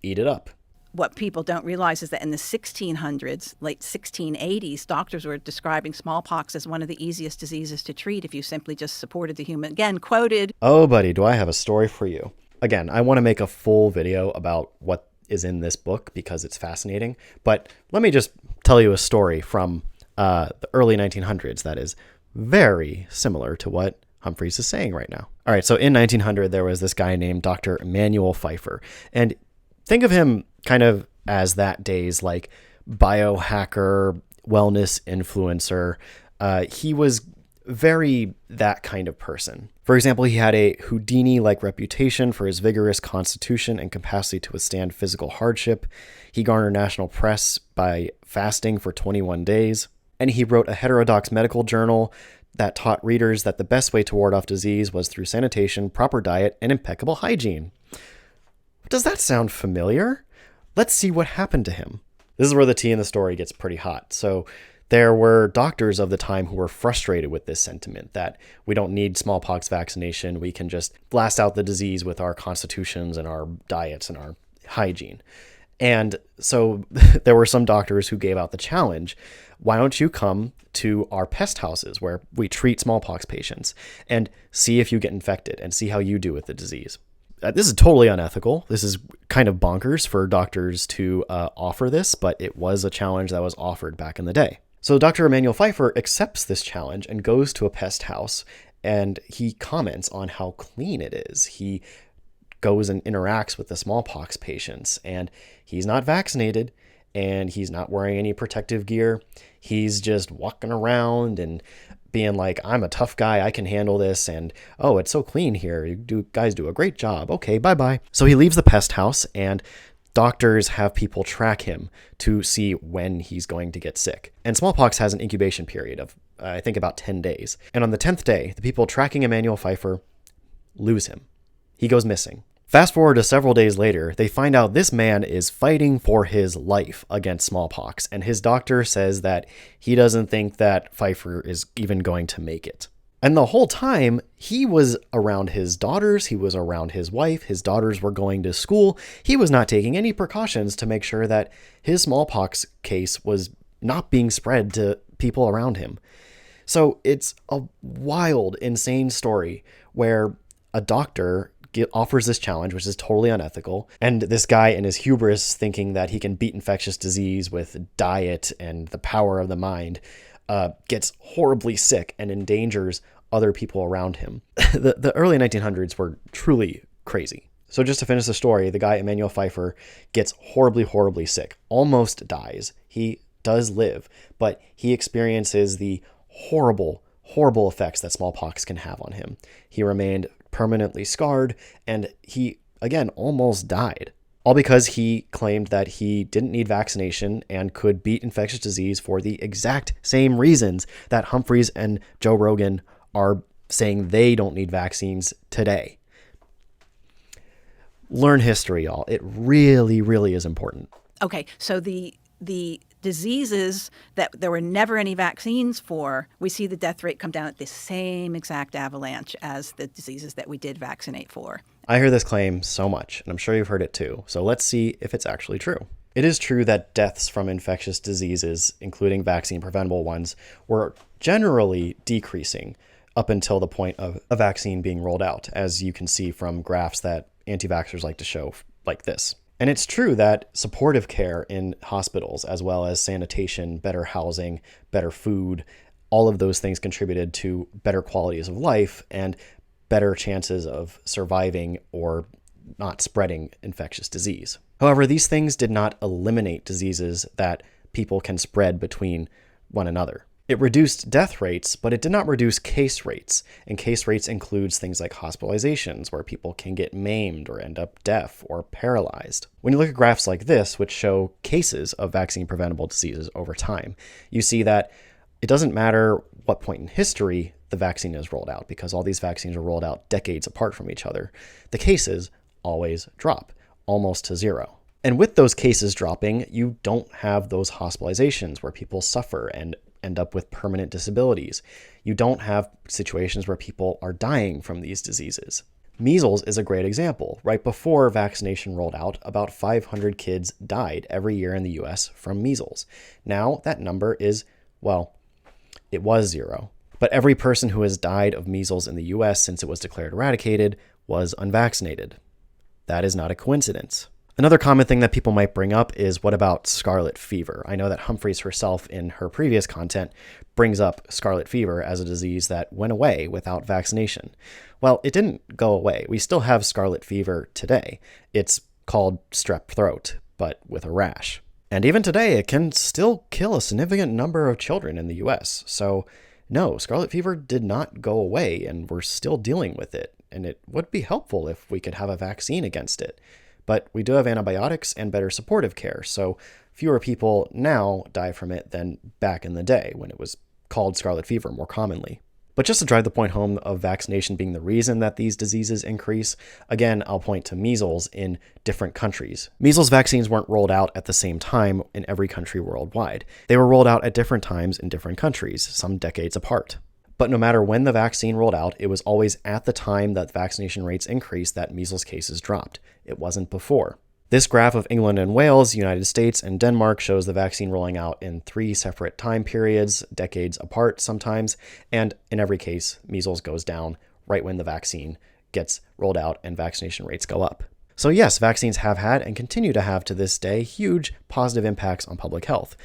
eat it up. What people don't realize is that in the 1600s, late 1680s, doctors were describing smallpox as one of the easiest diseases to treat if you simply just supported the human. Again, quoted. Oh, buddy, do I have a story for you. Again, I want to make a full video about what is in this book because it's fascinating, but let me just tell you a story from the early 1900s that is very similar to what Humphries is saying right now. All right, so in 1900, there was this guy named Dr. Emanuel Pfeiffer, and think of him kind of as that day's like biohacker, wellness influencer. He was very that kind of person. For example, he had a Houdini-like reputation for his vigorous constitution and capacity to withstand physical hardship. He garnered national press by fasting for 21 days. And he wrote a heterodox medical journal that taught readers that the best way to ward off disease was through sanitation, proper diet, and impeccable hygiene. Does that sound familiar? Let's see what happened to him. This is where the tea in the story gets pretty hot. So there were doctors of the time who were frustrated with this sentiment that we don't need smallpox vaccination. We can just blast out the disease with our constitutions and our diets and our hygiene. And so there were some doctors who gave out the challenge. Why don't you come to our pest houses where we treat smallpox patients and see if you get infected and see how you do with the disease? This is totally unethical. This is kind of bonkers for doctors to offer this, but it was a challenge that was offered back in the day. So Dr. Emanuel Pfeiffer accepts this challenge and goes to a pest house, and he comments on how clean it is. He goes and interacts with the smallpox patients, and he's not vaccinated, and he's not wearing any protective gear. He's just walking around and being like, I'm a tough guy, I can handle this, and oh, it's so clean here. You guys do a great job. Okay, bye-bye. So he leaves the pest house, and doctors have people track him to see when he's going to get sick. And smallpox has an incubation period of, I think, about 10 days. And on the 10th day, the people tracking Emanuel Pfeiffer lose him. He goes missing. Fast forward to several days later, they find out this man is fighting for his life against smallpox, and his doctor says that he doesn't think that Pfeiffer is even going to make it. And the whole time, he was around his daughters, he was around his wife, his daughters were going to school. He was not taking any precautions to make sure that his smallpox case was not being spread to people around him. So it's a wild, insane story where a doctor offers this challenge, which is totally unethical. And this guy in his hubris, thinking that he can beat infectious disease with diet and the power of the mind, gets horribly sick and endangers other people around him. The early 1900s were truly crazy. So just to finish the story, the guy, Emmanuel Pfeiffer, gets horribly, horribly sick, almost dies. He does live, but he experiences the horrible, horrible effects that smallpox can have on him. He remained permanently scarred, and he, again, almost died. All because he claimed that he didn't need vaccination and could beat infectious disease for the exact same reasons that Humphries and Joe Rogan are saying they don't need vaccines today. Learn history, y'all. It really, really is important. Okay, so the diseases that there were never any vaccines for, we see the death rate come down at the same exact avalanche as the diseases that we did vaccinate for. I hear this claim so much, and I'm sure you've heard it too. So let's see if it's actually true. It is true that deaths from infectious diseases, including vaccine-preventable ones, were generally decreasing up until the point of a vaccine being rolled out, as you can see from graphs that anti-vaxxers like to show like this. And it's true that supportive care in hospitals, as well as sanitation, better housing, better food, all of those things contributed to better qualities of life and better chances of surviving or not spreading infectious disease. However, these things did not eliminate diseases that people can spread between one another. It reduced death rates, but it did not reduce case rates. And case rates includes things like hospitalizations, where people can get maimed or end up deaf or paralyzed. When you look at graphs like this, which show cases of vaccine-preventable diseases over time, you see that it doesn't matter what point in history the vaccine is rolled out, because all these vaccines are rolled out decades apart from each other. The cases always drop, almost to zero. And with those cases dropping, you don't have those hospitalizations where people suffer and end up with permanent disabilities. You don't have situations where people are dying from these diseases. Measles is a great example. Right before vaccination rolled out, about 500 kids died every year in the US from measles. Now that number is, well, it was zero. But every person who has died of measles in the US since it was declared eradicated was unvaccinated. That is not a coincidence. Another common thing that people might bring up is, what about scarlet fever? I know that Humphries herself in her previous content brings up scarlet fever as a disease that went away without vaccination. Well, it didn't go away. We still have scarlet fever today. It's called strep throat, but with a rash. And even today, it can still kill a significant number of children in the US. So no, scarlet fever did not go away, and we're still dealing with it. And it would be helpful if we could have a vaccine against it. But we do have antibiotics and better supportive care, so fewer people now die from it than back in the day when it was called scarlet fever more commonly. But just to drive the point home of vaccination being the reason that these diseases increase, again, I'll point to measles in different countries. Measles vaccines weren't rolled out at the same time in every country worldwide. They were rolled out at different times in different countries, some decades apart. But no matter when the vaccine rolled out, it was always at the time that vaccination rates increased that measles cases dropped. It wasn't before. This graph of England and Wales, United States, and Denmark shows the vaccine rolling out in 3 separate time periods, decades apart sometimes, and in every case, measles goes down right when the vaccine gets rolled out and vaccination rates go up. So yes, vaccines have had and continue to have to this day huge positive impacts on public health.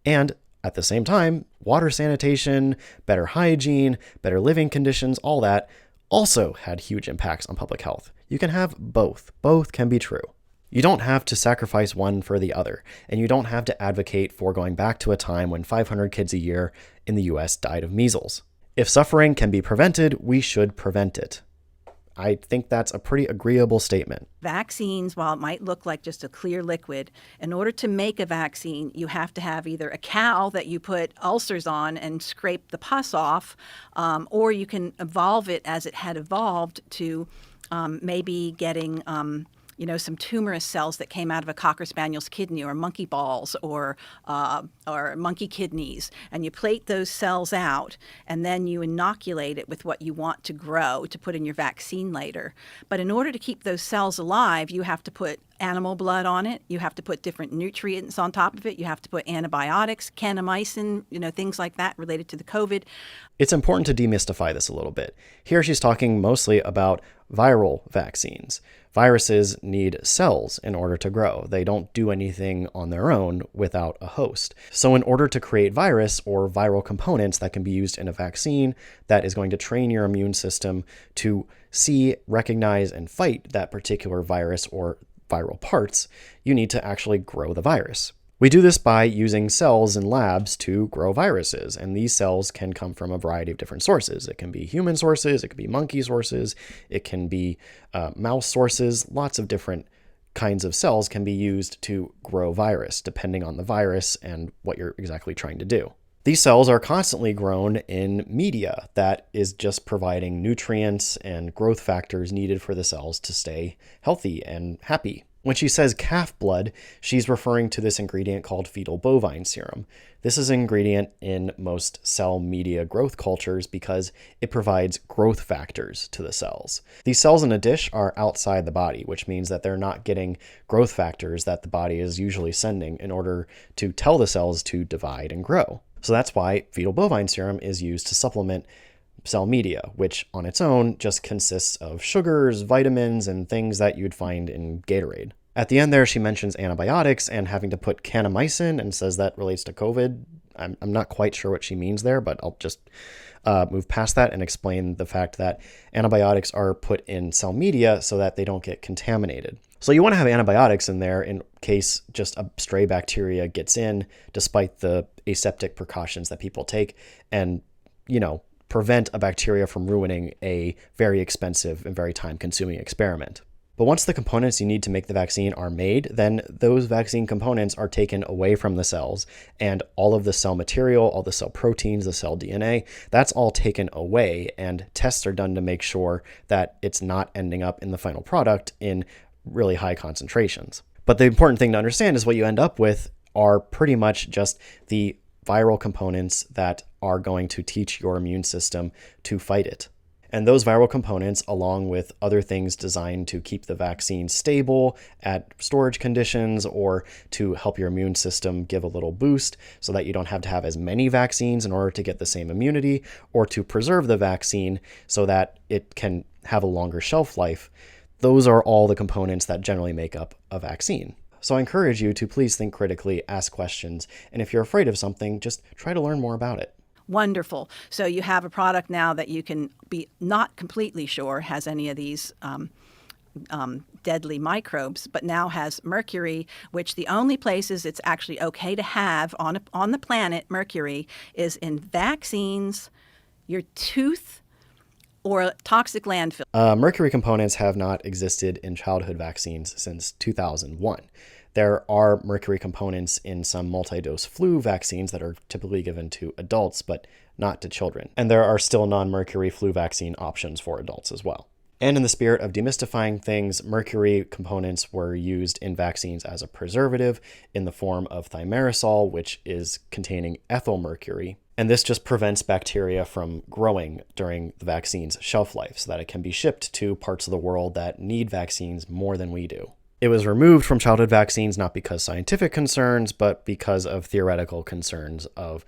And at the same time, water sanitation, better hygiene, better living conditions, all that also had huge impacts on public health. You can have both. Both can be true. You don't have to sacrifice one for the other, and you don't have to advocate for going back to a time when 500 kids a year in the US died of measles. If suffering can be prevented, we should prevent it. I think that's a pretty agreeable statement. Vaccines, while it might look like just a clear liquid, in order to make a vaccine, you have to have either a cow that you put ulcers on and scrape the pus off, or you can evolve it as it had evolved to maybe getting some tumorous cells that came out of a Cocker Spaniel's kidney, or monkey balls, or monkey kidneys, and you plate those cells out, and then you inoculate it with what you want to grow to put in your vaccine later. But in order to keep those cells alive, you have to put animal blood on it. You have to put different nutrients on top of it. You have to put antibiotics, kanamycin, things like that related to the COVID. It's important to demystify this a little bit. Here she's talking mostly about viral vaccines. Viruses need cells in order to grow. They don't do anything on their own without a host. So in order to create virus or viral components that can be used in a vaccine that is going to train your immune system to see, recognize, and fight that particular virus or viral parts, you need to actually grow the virus. We do this by using cells in labs to grow viruses, and these cells can come from a variety of different sources. It can be human sources, it can be monkey sources, it can be mouse sources. Lots of different kinds of cells can be used to grow virus, depending on the virus and what you're exactly trying to do. These cells are constantly grown in media that is just providing nutrients and growth factors needed for the cells to stay healthy and happy. When she says calf blood, she's referring to this ingredient called fetal bovine serum. This is an ingredient in most cell media growth cultures because it provides growth factors to the cells. These cells in a dish are outside the body, which means that they're not getting growth factors that the body is usually sending in order to tell the cells to divide and grow. So that's why fetal bovine serum is used to supplement cell media, which on its own just consists of sugars, vitamins, and things that you'd find in Gatorade. At the end there, she mentions antibiotics and having to put kanamycin and says that relates to COVID. I'm not quite sure what she means there, but I'll just move past that and explain the fact that antibiotics are put in cell media so that they don't get contaminated. So you want to have antibiotics in there in case just a stray bacteria gets in, despite the aseptic precautions that people take, and, prevent a bacteria from ruining a very expensive and very time-consuming experiment. But once the components you need to make the vaccine are made, then those vaccine components are taken away from the cells, and all of the cell material, all the cell proteins, the cell DNA, that's all taken away, and tests are done to make sure that it's not ending up in the final product in really high concentrations. But the important thing to understand is what you end up with are pretty much just the viral components that are going to teach your immune system to fight it. And those viral components, along with other things designed to keep the vaccine stable at storage conditions or to help your immune system give a little boost so that you don't have to have as many vaccines in order to get the same immunity, or to preserve the vaccine so that it can have a longer shelf life, those are all the components that generally make up a vaccine. So I encourage you to please think critically, ask questions, and if you're afraid of something, just try to learn more about it. Wonderful. So you have a product now that you can be not completely sure has any of these deadly microbes, but now has mercury, which the only places it's actually okay to have on the planet, mercury, is in vaccines, your tooth, or toxic landfill. Mercury components have not existed in childhood vaccines since 2001. There are mercury components in some multi-dose flu vaccines that are typically given to adults, but not to children. And there are still non-mercury flu vaccine options for adults as well. And in the spirit of demystifying things, mercury components were used in vaccines as a preservative in the form of thimerosal, which is containing ethylmercury. And this just prevents bacteria from growing during the vaccine's shelf life so that it can be shipped to parts of the world that need vaccines more than we do. It was removed from childhood vaccines not because scientific concerns, but because of theoretical concerns of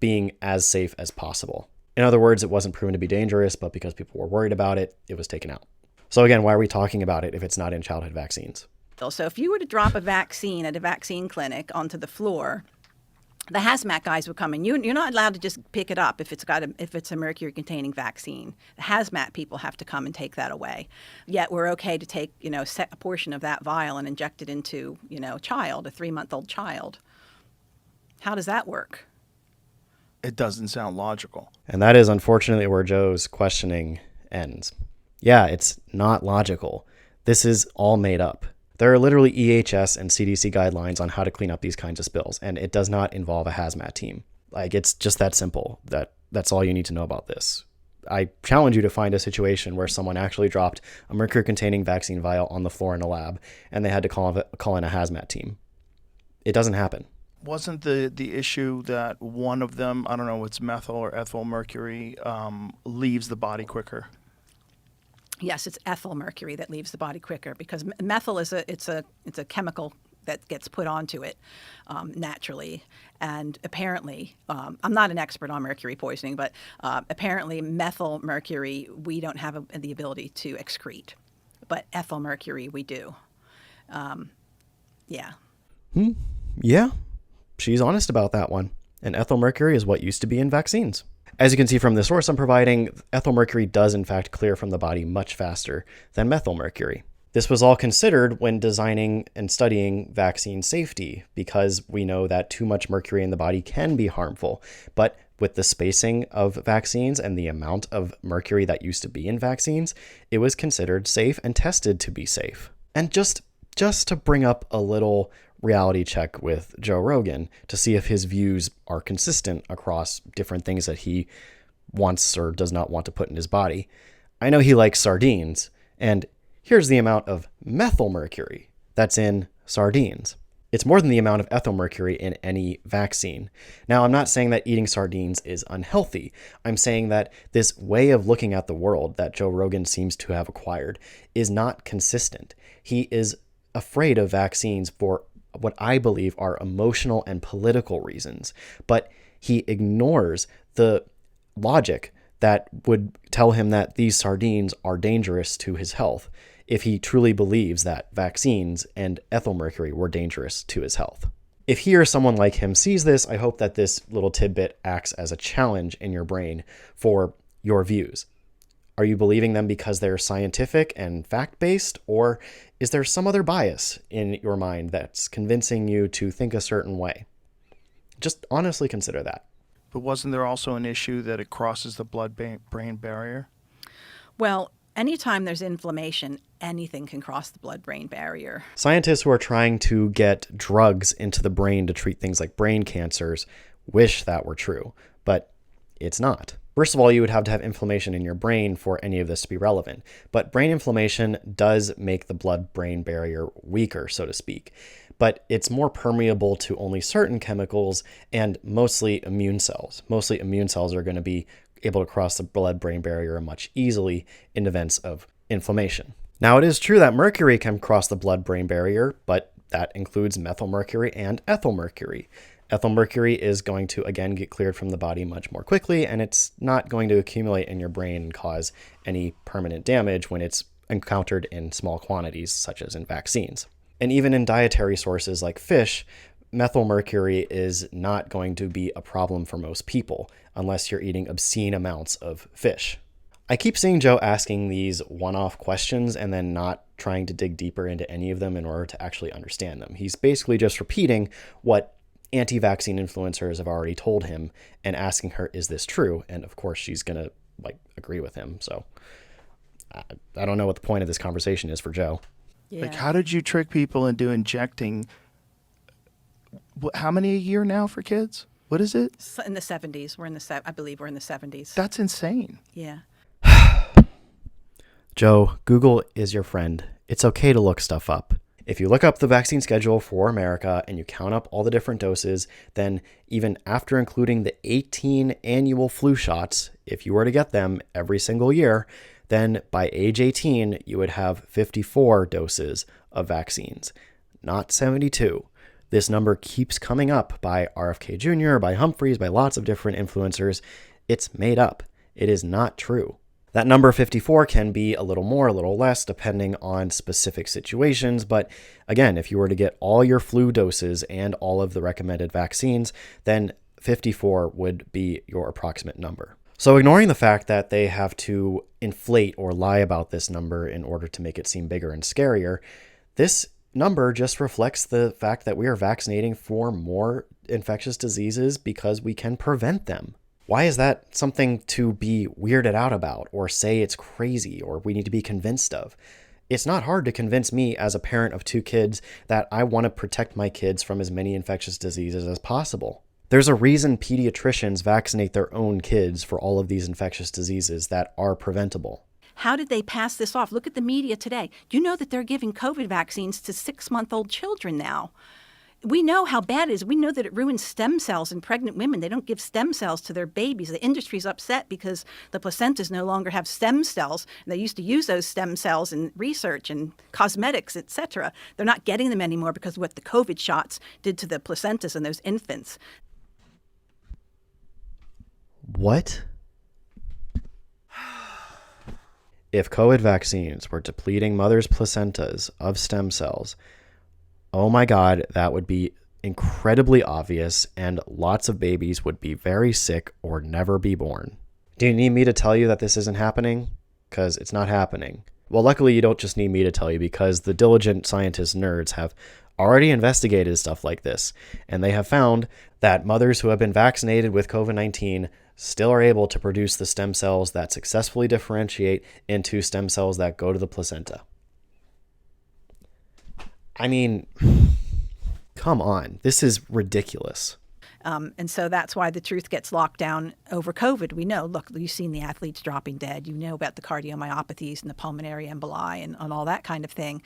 being as safe as possible. In other words, it wasn't proven to be dangerous, but because people were worried about it, it was taken out. So again, why are we talking about it if it's not in childhood vaccines? So if you were to drop a vaccine at a vaccine clinic onto the floor, the hazmat guys would come in. You're not allowed to just pick it up if it's a mercury-containing vaccine. The hazmat people have to come and take that away. Yet we're okay to take a portion of that vial and inject it into a child, a 3-month-old child. How does that work? It doesn't sound logical. And that is unfortunately where Joe's questioning ends. Yeah, it's not logical. This is all made up. There are literally EHS and CDC guidelines on how to clean up these kinds of spills, and it does not involve a hazmat team. Like, it's just that simple. That's all you need to know about this. I challenge you to find a situation where someone actually dropped a mercury-containing vaccine vial on the floor in a lab and they had to call in a hazmat team. It doesn't happen. Wasn't the issue that one of them, I don't know, it's methyl or ethylmercury, leaves the body quicker? Yes, it's ethylmercury that leaves the body quicker, because methyl is a chemical that gets put onto it naturally. And apparently, I'm not an expert on mercury poisoning, but apparently methylmercury we don't have the ability to excrete, but ethylmercury we do. Yeah. Yeah, she's honest about that one. And ethylmercury is what used to be in vaccines. As you can see from the source I'm providing, ethylmercury does in fact clear from the body much faster than methylmercury. This was all considered when designing and studying vaccine safety, because we know that too much mercury in the body can be harmful. But with the spacing of vaccines and the amount of mercury that used to be in vaccines, it was considered safe and tested to be safe. And just to bring up a little reality check with Joe Rogan to see if his views are consistent across different things that he wants or does not want to put in his body. I know he likes sardines, and here's the amount of methylmercury that's in sardines. It's more than the amount of ethylmercury in any vaccine. Now, I'm not saying that eating sardines is unhealthy. I'm saying that this way of looking at the world that Joe Rogan seems to have acquired is not consistent. He is afraid of vaccines for what I believe are emotional and political reasons, but he ignores the logic that would tell him that these sardines are dangerous to his health if he truly believes that vaccines and ethylmercury were dangerous to his health. If he or someone like him sees this, I hope that this little tidbit acts as a challenge in your brain for your views. Are you believing them because they're scientific and fact-based, or is there some other bias in your mind that's convincing you to think a certain way? Just honestly consider that. But wasn't there also an issue that it crosses the blood-brain barrier? Well, anytime there's inflammation, anything can cross the blood-brain barrier. Scientists who are trying to get drugs into the brain to treat things like brain cancers wish that were true, but it's not. First of all, you would have to have inflammation in your brain for any of this to be relevant. But brain inflammation does make the blood-brain barrier weaker, so to speak. But it's more permeable to only certain chemicals and mostly immune cells. Mostly immune cells are going to be able to cross the blood-brain barrier much easily in events of inflammation. Now, it is true that mercury can cross the blood-brain barrier, but that includes methylmercury and ethylmercury. Ethylmercury is going to, again, get cleared from the body much more quickly, and it's not going to accumulate in your brain and cause any permanent damage when it's encountered in small quantities, such as in vaccines. And even in dietary sources like fish, methylmercury is not going to be a problem for most people, unless you're eating obscene amounts of fish. I keep seeing Joe asking these one-off questions and then not trying to dig deeper into any of them in order to actually understand them. He's basically just repeating what anti-vaccine influencers have already told him and asking her, is this true? And of course she's going to agree with him. So I don't know what the point of this conversation is for Joe. Yeah. Like, how did you trick people into injecting, how many a year now for kids? What is it? In the 70s. I believe we're in the 70s. That's insane. Yeah. Joe, Google is your friend. It's okay to look stuff up. If you look up the vaccine schedule for America and you count up all the different doses, then even after including the 18 annual flu shots, if you were to get them every single year, then by age 18, you would have 54 doses of vaccines, not 72. This number keeps coming up by RFK Jr., by Humphries, by lots of different influencers. It's made up. It is not true. That number 54 can be a little more, a little less, depending on specific situations. But again, if you were to get all your flu doses and all of the recommended vaccines, then 54 would be your approximate number. So ignoring the fact that they have to inflate or lie about this number in order to make it seem bigger and scarier, this number just reflects the fact that we are vaccinating for more infectious diseases because we can prevent them. Why is that something to be weirded out about or say it's crazy or we need to be convinced of? It's not hard to convince me as a parent of 2 kids that I want to protect my kids from as many infectious diseases as possible. There's a reason pediatricians vaccinate their own kids for all of these infectious diseases that are preventable. How did they pass this off? Look at the media today. Do you know that they're giving COVID vaccines to 6-month-old children now? We know how bad it is. We know that it ruins stem cells in pregnant women. They don't give stem cells to their babies. The industry's upset because the placentas no longer have stem cells. They used to use those stem cells in research and cosmetics, etc. They're not getting them anymore because of what the COVID shots did to the placentas and those infants. What? If COVID vaccines were depleting mothers' placentas of stem cells, oh my God, that would be incredibly obvious, and lots of babies would be very sick or never be born. Do you need me to tell you that this isn't happening? Because it's not happening. Well, luckily you don't just need me to tell you, because the diligent scientist nerds have already investigated stuff like this, and they have found that mothers who have been vaccinated with COVID-19 still are able to produce the stem cells that successfully differentiate into stem cells that go to the placenta. I mean, come on, this is ridiculous. And so that's why the truth gets locked down over COVID. We know, look, you've seen the athletes dropping dead. You know about the cardiomyopathies and the pulmonary emboli and all that kind of thing.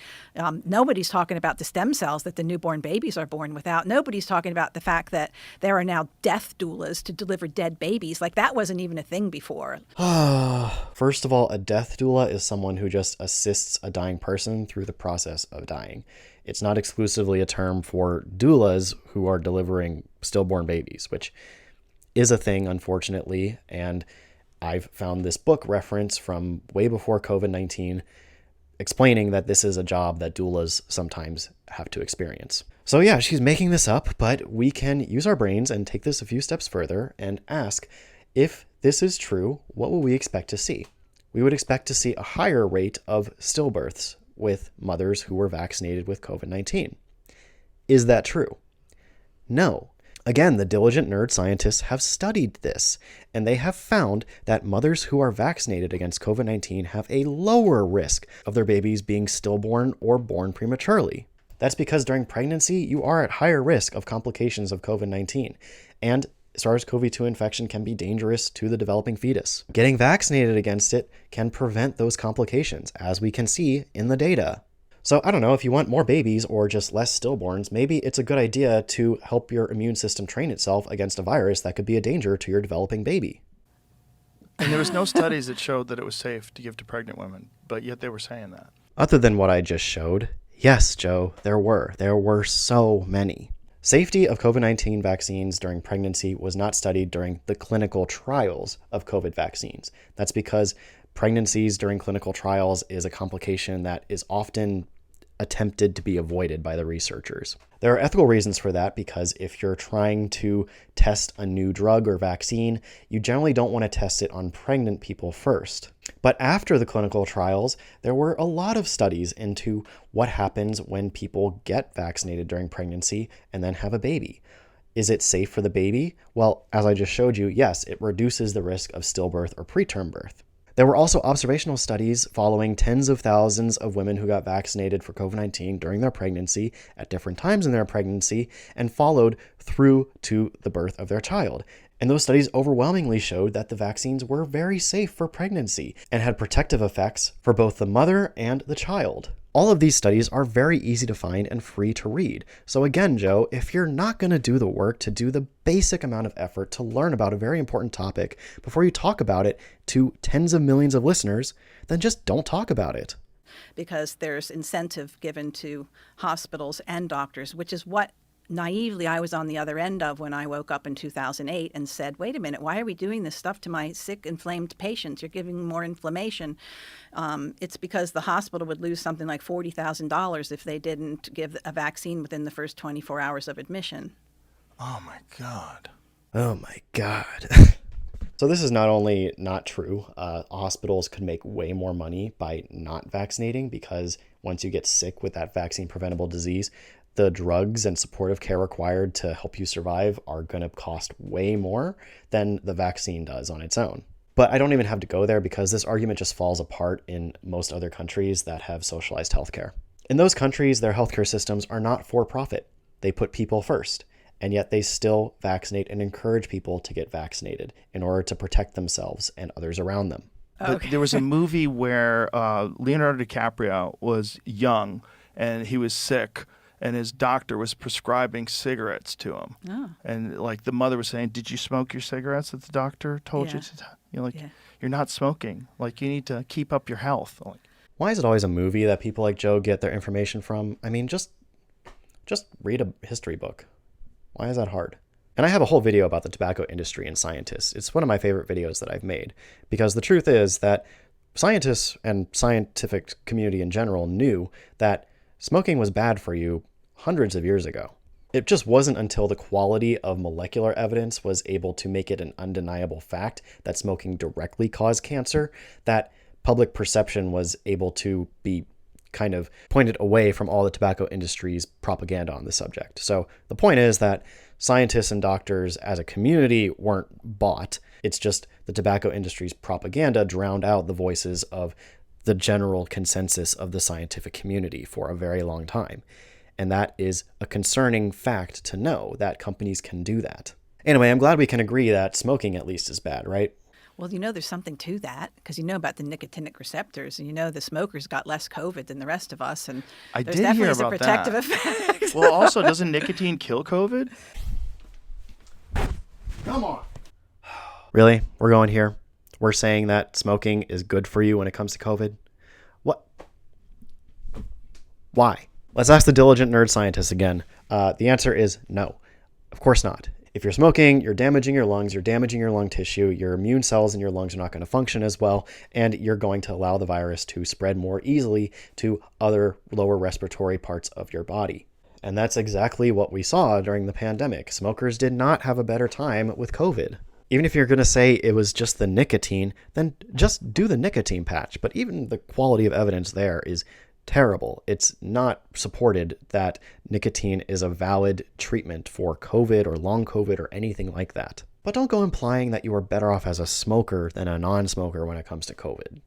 Nobody's talking about the stem cells that the newborn babies are born without. Nobody's talking about the fact that there are now death doulas to deliver dead babies. Like, that wasn't even a thing before. First of all, a death doula is someone who just assists a dying person through the process of dying. It's not exclusively a term for doulas who are delivering stillborn babies, which is a thing, unfortunately. And I've found this book reference from way before COVID-19 explaining that this is a job that doulas sometimes have to experience. So yeah, she's making this up, but we can use our brains and take this a few steps further and ask, if this is true, what will we expect to see? We would expect to see a higher rate of stillbirths with mothers who were vaccinated with COVID-19. Is that true? No. Again, the diligent nerd scientists have studied this, and they have found that mothers who are vaccinated against COVID-19 have a lower risk of their babies being stillborn or born prematurely. That's because during pregnancy, you are at higher risk of complications of COVID-19, and SARS-CoV-2 infection can be dangerous to the developing fetus. Getting vaccinated against it can prevent those complications, as we can see in the data. So I don't know, if you want more babies or just less stillborns, maybe it's a good idea to help your immune system train itself against a virus that could be a danger to your developing baby. And there was no studies that showed that it was safe to give to pregnant women, but yet they were saying that. Other than what I just showed, yes, Joe, there were so many. Safety of COVID-19 vaccines during pregnancy was not studied during the clinical trials of COVID vaccines. That's because pregnancies during clinical trials is a complication that is often attempted to be avoided by the researchers. There are ethical reasons for that, because if you're trying to test a new drug or vaccine, you generally don't want to test it on pregnant people first. But after the clinical trials, there were a lot of studies into what happens when people get vaccinated during pregnancy and then have a baby. Is it safe for the baby? Well, as I just showed you, yes, it reduces the risk of stillbirth or preterm birth. There were also observational studies following tens of thousands of women who got vaccinated for COVID-19 during their pregnancy at different times in their pregnancy and followed through to the birth of their child. And those studies overwhelmingly showed that the vaccines were very safe for pregnancy and had protective effects for both the mother and the child. All of these studies are very easy to find and free to read. So again, Joe, if you're not going to do the work to do the basic amount of effort to learn about a very important topic before you talk about it to tens of millions of listeners, then just don't talk about it. Because there's incentive given to hospitals and doctors, which is what naively I was on the other end of when I woke up in 2008 and said, wait a minute, why are we doing this stuff to my sick, inflamed patients? You're giving more inflammation. It's because the hospital would lose something like $40,000 if they didn't give a vaccine within the first 24 hours of admission. Oh my God. Oh my God. So this is not only not true, hospitals could make way more money by not vaccinating, because once you get sick with that vaccine preventable disease, the drugs and supportive care required to help you survive are going to cost way more than the vaccine does on its own. But I don't even have to go there, because this argument just falls apart in most other countries that have socialized healthcare. In those countries, their healthcare systems are not for profit. They put people first. and yet they still vaccinate and encourage people to get vaccinated in order to protect themselves and others around them. Okay. There was a movie where Leonardo DiCaprio was young and he was sick, and his doctor was prescribing cigarettes to him. Oh. And like the mother was saying, "Did you smoke your cigarettes that the doctor told you to?" You're like, "You're not smoking. Like, you need to keep up your health." Like, why is it always a movie that people like Joe get their information from? I mean, just read a history book. Why is that hard? And I have a whole video about the tobacco industry and scientists. It's one of my favorite videos that I've made, because the truth is that scientists and scientific community in general knew that smoking was bad for you hundreds of years ago. It just wasn't until the quality of molecular evidence was able to make it an undeniable fact that smoking directly caused cancer that public perception was able to be kind of pointed away from all the tobacco industry's propaganda on the subject. So the point is that scientists and doctors as a community weren't bought. It's just the tobacco industry's propaganda drowned out the voices of the general consensus of the scientific community for a very long time. And that is a concerning fact to know, that companies can do that. Anyway, I'm glad we can agree that smoking at least is bad, right? Well, there's something to that, because about the nicotinic receptors, and the smokers got less COVID than the rest of us, and I there's did definitely hear a about protective that. effect. Well, also, doesn't nicotine kill COVID? Come on. Really? We're going here? We're saying that smoking is good for you when it comes to COVID? What? Why? Let's ask the diligent nerd scientists again. The answer is no. Of course not. If you're smoking, you're damaging your lungs, you're damaging your lung tissue, your immune cells in your lungs are not going to function as well, and you're going to allow the virus to spread more easily to other lower respiratory parts of your body. And that's exactly what we saw during the pandemic. Smokers did not have a better time with COVID. Even if you're going to say it was just the nicotine, then just do the nicotine patch. But even the quality of evidence there is terrible. It's not supported that nicotine is a valid treatment for COVID or long COVID or anything like that. But don't go implying that you are better off as a smoker than a non-smoker when it comes to COVID.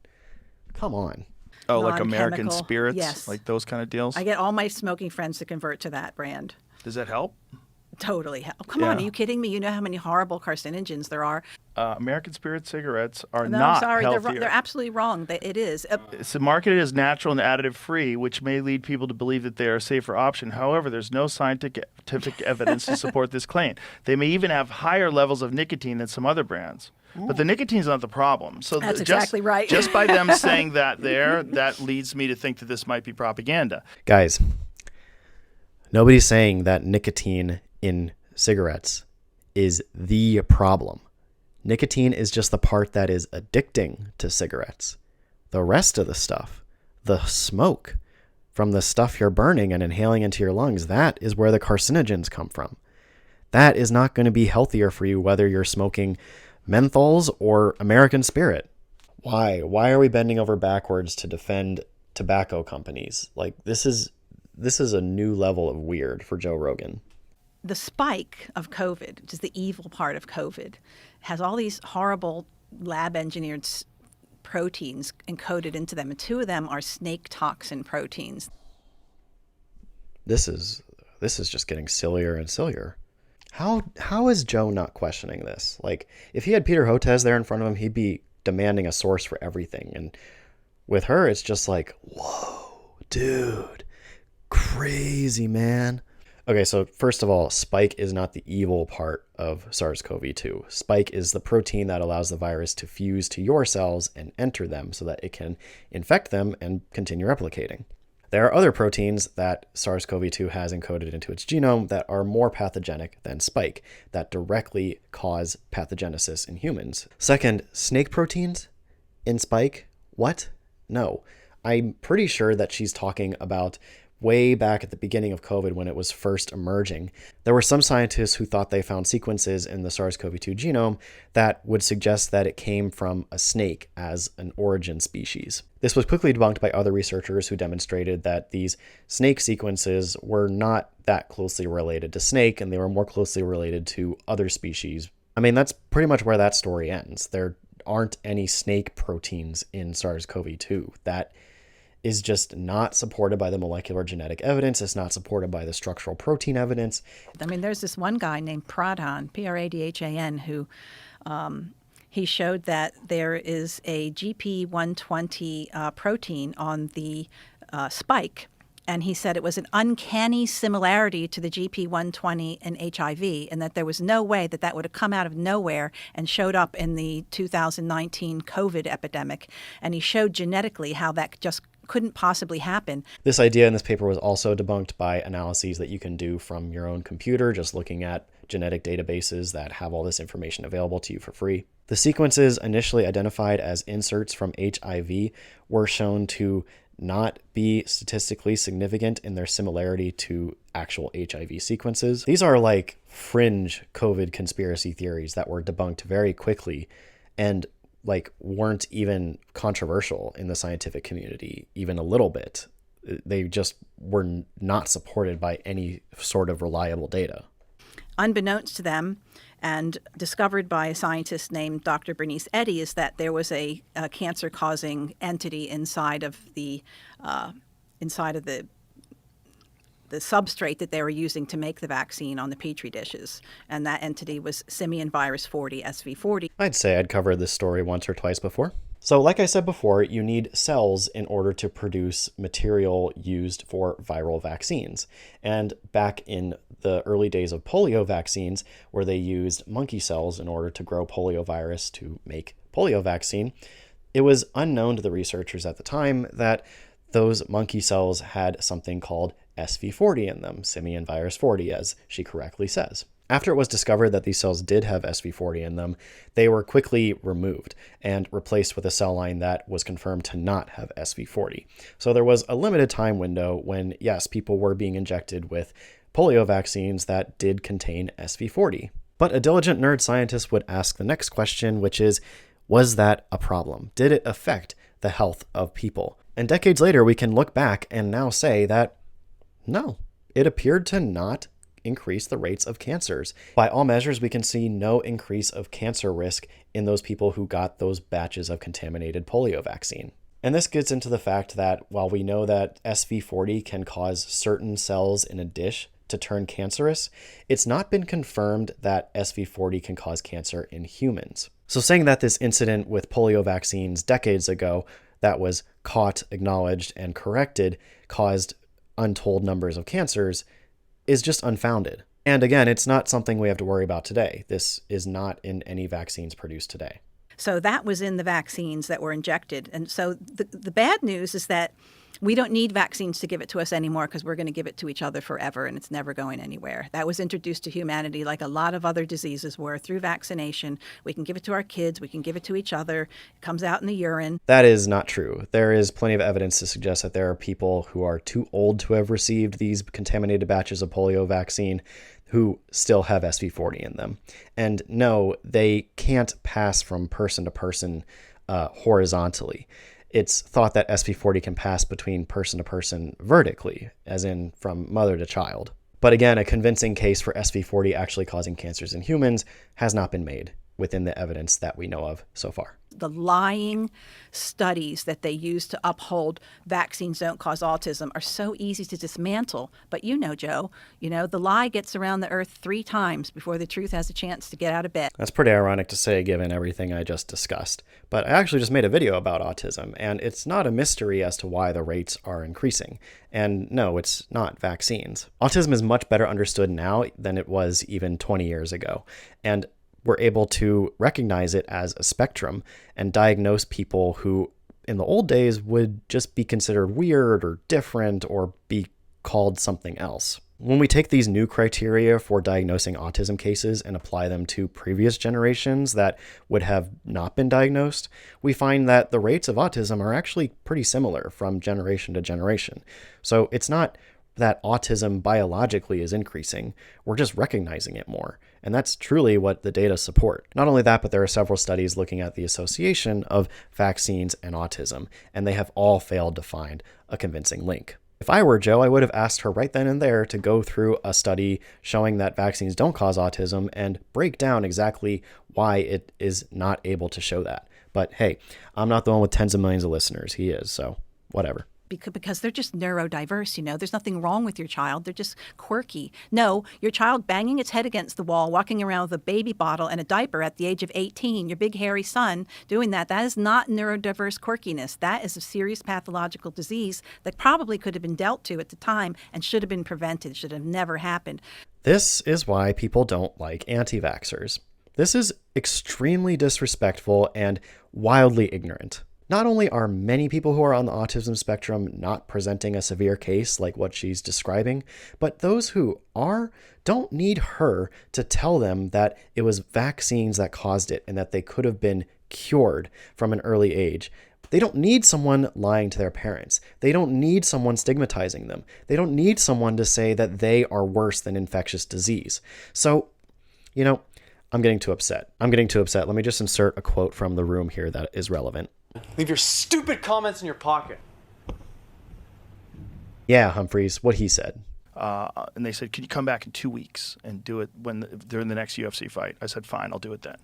Come on. Oh, like American Non-chemical. Spirits? Yes. Like those kind of deals? I get all my smoking friends to convert to that brand. Does that help? Totally. Come on, are Yeah. you kidding me? You know how many horrible carcinogens there are. American Spirit cigarettes are No, not I'm sorry, healthier. they're absolutely wrong. It is. It's marketed as natural and additive-free, which may lead people to believe that they are a safer option. However, there's no scientific evidence to support this claim. They may even have higher levels of nicotine than some other brands. But the nicotine's not the problem. So That's exactly right. Just by them saying that that leads me to think that this might be propaganda. Guys, nobody's saying that nicotine in cigarettes is the problem. Nicotine is just the part that is addicting to cigarettes. The rest of the stuff, the smoke from the stuff you're burning and inhaling into your lungs, that is where the carcinogens come from. That is not going to be healthier for you whether you're smoking menthols or American Spirit. Why? Why are we bending over backwards to defend tobacco companies? Like, this is a new level of weird for Joe Rogan. The spike of COVID, which is the evil part of COVID, has all these horrible lab-engineered proteins encoded into them, and two of them are snake toxin proteins. This is just getting sillier and sillier. How is Joe not questioning this? Like, if he had Peter Hotez there in front of him, he'd be demanding a source for everything. And with her, it's just like, whoa, dude, crazy, man. Okay, so first of all, spike is not the evil part of SARS-CoV-2. Spike is the protein that allows the virus to fuse to your cells and enter them so that it can infect them and continue replicating. There are other proteins that SARS-CoV-2 has encoded into its genome that are more pathogenic than spike, that directly cause pathogenesis in humans. Second, snake proteins in spike? What? No. I'm pretty sure that she's talking about way back at the beginning of COVID when it was first emerging. There were some scientists who thought they found sequences in the SARS-CoV-2 genome that would suggest that it came from a snake as an origin species. This was quickly debunked by other researchers who demonstrated that these snake sequences were not that closely related to snake, and they were more closely related to other species. I mean, that's pretty much where that story ends. There aren't any snake proteins in SARS-CoV-2. That is just not supported by the molecular genetic evidence. It's not supported by the structural protein evidence. I mean, there's this one guy named Pradhan, Pradhan, who he showed that there is a GP120 protein on the spike. And he said it was an uncanny similarity to the GP120 in HIV, and that there was no way that that would have come out of nowhere and showed up in the 2019 COVID epidemic. And he showed genetically how that just couldn't possibly happen. This idea in this paper was also debunked by analyses that you can do from your own computer, just looking at genetic databases that have all this information available to you for free. The sequences initially identified as inserts from HIV were shown to not be statistically significant in their similarity to actual HIV sequences. These are like fringe COVID conspiracy theories that were debunked very quickly and like weren't even controversial in the scientific community, even a little bit. They just were not supported by any sort of reliable data. Unbeknownst to them, and discovered by a scientist named Dr. Bernice Eddy, is that there was a cancer-causing entity inside of the substrate that they were using to make the vaccine on the Petri dishes. And that entity was simian virus 40, SV40. I'd say I'd covered this story once or twice before. So like I said before, you need cells in order to produce material used for viral vaccines. And back in the early days of polio vaccines, where they used monkey cells in order to grow poliovirus to make polio vaccine, it was unknown to the researchers at the time that those monkey cells had something called SV40 in them, simian virus 40, as she correctly says. After it was discovered that these cells did have SV40 in them, they were quickly removed and replaced with a cell line that was confirmed to not have SV40. So there was a limited time window when, yes, people were being injected with polio vaccines that did contain SV40. But a diligent nerd scientist would ask the next question, which is, was that a problem? Did it affect the health of people? And decades later, we can look back and now say that no, it appeared to not increase the rates of cancers. By all measures, we can see no increase of cancer risk in those people who got those batches of contaminated polio vaccine. And this gets into the fact that while we know that SV40 can cause certain cells in a dish to turn cancerous, it's not been confirmed that SV40 can cause cancer in humans. So saying that this incident with polio vaccines decades ago that was caught, acknowledged, and corrected caused untold numbers of cancers is just unfounded. And again, it's not something we have to worry about today. This is not in any vaccines produced today. So that was in the vaccines that were injected. And so the bad news is that we don't need vaccines to give it to us anymore because we're going to give it to each other forever and it's never going anywhere. That was introduced to humanity like a lot of other diseases were through vaccination. We can give it to our kids. We can give it to each other. It comes out in the urine. That is not true. There is plenty of evidence to suggest that there are people who are too old to have received these contaminated batches of polio vaccine who still have SV40 in them. And no, they can't pass from person to person horizontally. It's thought that SV40 can pass between person to person vertically, as in from mother to child. But again, a convincing case for SV40 actually causing cancers in humans has not been made within the evidence that we know of so far. The lying studies that they use to uphold vaccines don't cause autism are so easy to dismantle. But Joe, the lie gets around the earth 3 times before the truth has a chance to get out of bed. That's pretty ironic to say given everything I just discussed. But I actually just made a video about autism, and it's not a mystery as to why the rates are increasing. And no, it's not vaccines. Autism is much better understood now than it was even 20 years ago. And we're able to recognize it as a spectrum and diagnose people who in the old days would just be considered weird or different or be called something else. When we take these new criteria for diagnosing autism cases and apply them to previous generations that would have not been diagnosed, we find that the rates of autism are actually pretty similar from generation to generation. So it's not that autism biologically is increasing, we're just recognizing it more. And that's truly what the data support. Not only that, but there are several studies looking at the association of vaccines and autism, and they have all failed to find a convincing link. If I were Joe, I would have asked her right then and there to go through a study showing that vaccines don't cause autism and break down exactly why it is not able to show that. But hey, I'm not the one with tens of millions of listeners. He is, so whatever. because they're just neurodiverse, there's nothing wrong with your child. They're just quirky. No, your child banging its head against the wall, walking around with a baby bottle and a diaper at the age of 18, your big hairy son doing that is not neurodiverse quirkiness. That is a serious pathological disease that probably could have been dealt to at the time and should have been prevented, should have never happened. This is why people don't like anti-vaxxers. This is extremely disrespectful and wildly ignorant. Not only are many people who are on the autism spectrum not presenting a severe case like what she's describing, but those who are don't need her to tell them that it was vaccines that caused it and that they could have been cured from an early age. They don't need someone lying to their parents. They don't need someone stigmatizing them. They don't need someone to say that they are worse than infectious disease. So, I'm getting too upset. Let me just insert a quote from the room here that is relevant. Leave your stupid comments in your pocket. Yeah, Humphries, what he said. And they said, "Can you come back in 2 weeks and do it during the next UFC fight?" I said, "Fine, I'll do it then."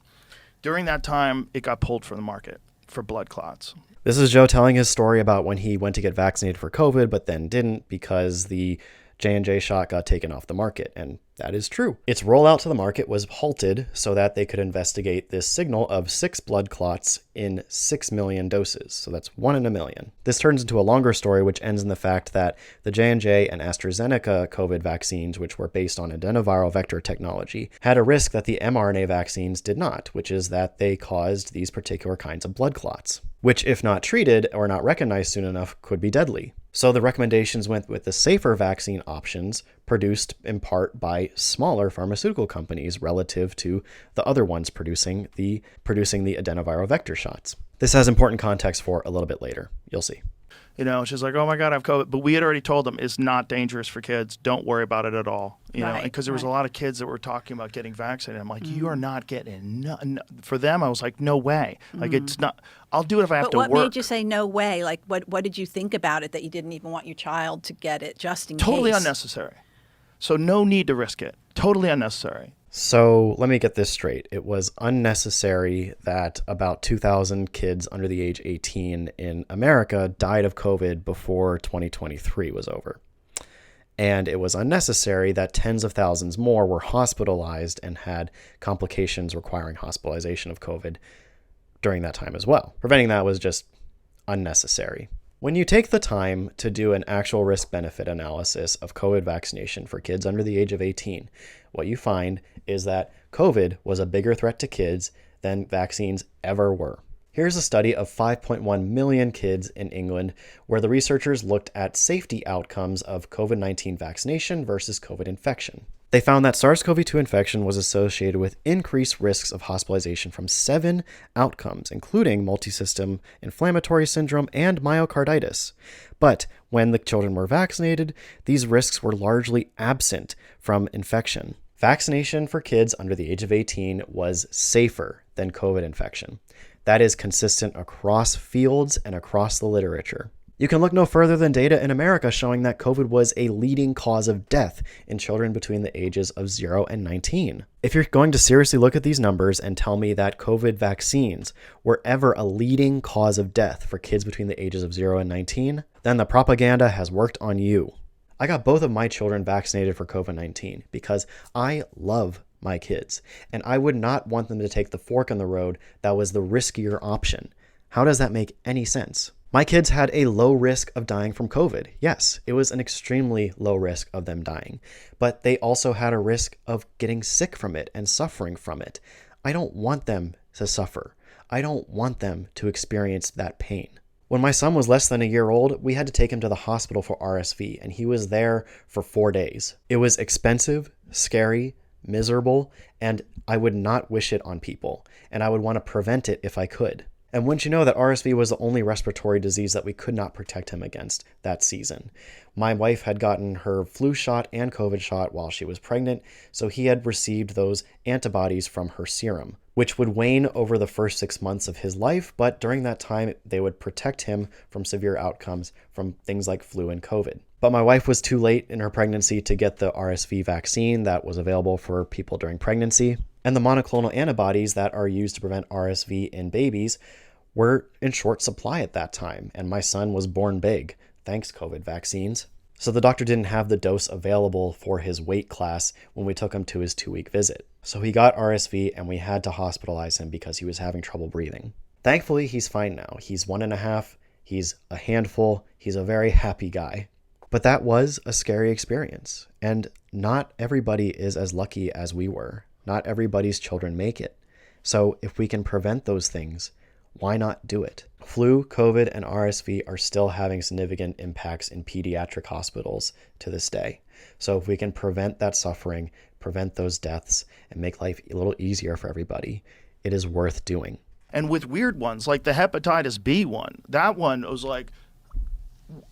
During that time, it got pulled from the market for blood clots. This is Joe telling his story about when he went to get vaccinated for COVID, but then didn't because the J&J shot got taken off the market, and that is true. Its rollout to the market was halted so that they could investigate this signal of 6 blood clots in 6 million doses. So that's 1 in a million. This turns into a longer story, which ends in the fact that the J&J and AstraZeneca COVID vaccines, which were based on adenoviral vector technology, had a risk that the mRNA vaccines did not, which is that they caused these particular kinds of blood clots, which, if not treated or not recognized soon enough, could be deadly. So the recommendations went with the safer vaccine options produced in part by smaller pharmaceutical companies relative to the other ones producing the adenoviral vector shots. This has important context for a little bit later. You'll see. She's like, "Oh my God, I have COVID." But we had already told them it's not dangerous for kids. Don't worry about it at all. Because there was a lot of kids that were talking about getting vaccinated. I'm like, "You are not getting For them, I was like, "No way." Like, it's not. I'll do it if I have to work. But what made you say no way? Like, what did you think about it that you didn't even want your child to get it just in case? Totally unnecessary. So no need to risk it. Totally unnecessary. So let me get this straight. It was unnecessary that about 2,000 kids under the age 18 in America died of COVID before 2023 was over. And it was unnecessary that tens of thousands more were hospitalized and had complications requiring hospitalization of COVID during that time as well. Preventing that was just unnecessary. When you take the time to do an actual risk-benefit analysis of COVID vaccination for kids under the age of 18, what you find is that COVID was a bigger threat to kids than vaccines ever were. Here's a study of 5.1 million kids in England where the researchers looked at safety outcomes of COVID-19 vaccination versus COVID infection. They found that SARS-CoV-2 infection was associated with increased risks of hospitalization from 7 outcomes, including multisystem inflammatory syndrome and myocarditis. But when the children were vaccinated, these risks were largely absent from infection. Vaccination for kids under the age of 18 was safer than COVID infection. That is consistent across fields and across the literature. You can look no further than data in America showing that COVID was a leading cause of death in children between the ages of 0 and 19. If you're going to seriously look at these numbers and tell me that COVID vaccines were ever a leading cause of death for kids between the ages of 0 and 19, then the propaganda has worked on you. I got both of my children vaccinated for COVID-19 because I love my kids, and I would not want them to take the fork in the road that was the riskier option. How does that make any sense? My kids had a low risk of dying from COVID. Yes, it was an extremely low risk of them dying, but they also had a risk of getting sick from it and suffering from it. I don't want them to suffer. I don't want them to experience that pain. When my son was less than a year old, we had to take him to the hospital for RSV, and he was there for 4 days. It was expensive, scary, miserable, and I would not wish it on people, and I would want to prevent it if I could. And wouldn't you know that RSV was the only respiratory disease that we could not protect him against that season. My wife had gotten her flu shot and COVID shot while she was pregnant, so he had received those antibodies from her serum, which would wane over the first 6 months of his life, but during that time, they would protect him from severe outcomes from things like flu and COVID. But my wife was too late in her pregnancy to get the RSV vaccine that was available for people during pregnancy, and the monoclonal antibodies that are used to prevent RSV in babies were in short supply at that time, and my son was born big. Thanks, COVID vaccines. So the doctor didn't have the dose available for his weight class when we took him to his 2-week visit. So he got RSV and we had to hospitalize him because he was having trouble breathing. Thankfully, he's fine now. He's 1.5. He's a handful. He's a very happy guy. But that was a scary experience. And not everybody is as lucky as we were. Not everybody's children make it. So if we can prevent those things, why not do it? Flu, COVID, and RSV are still having significant impacts in pediatric hospitals to this day. So if we can prevent that suffering, prevent those deaths, and make life a little easier for everybody, it is worth doing. And with weird ones, like the hepatitis B one, that one was like,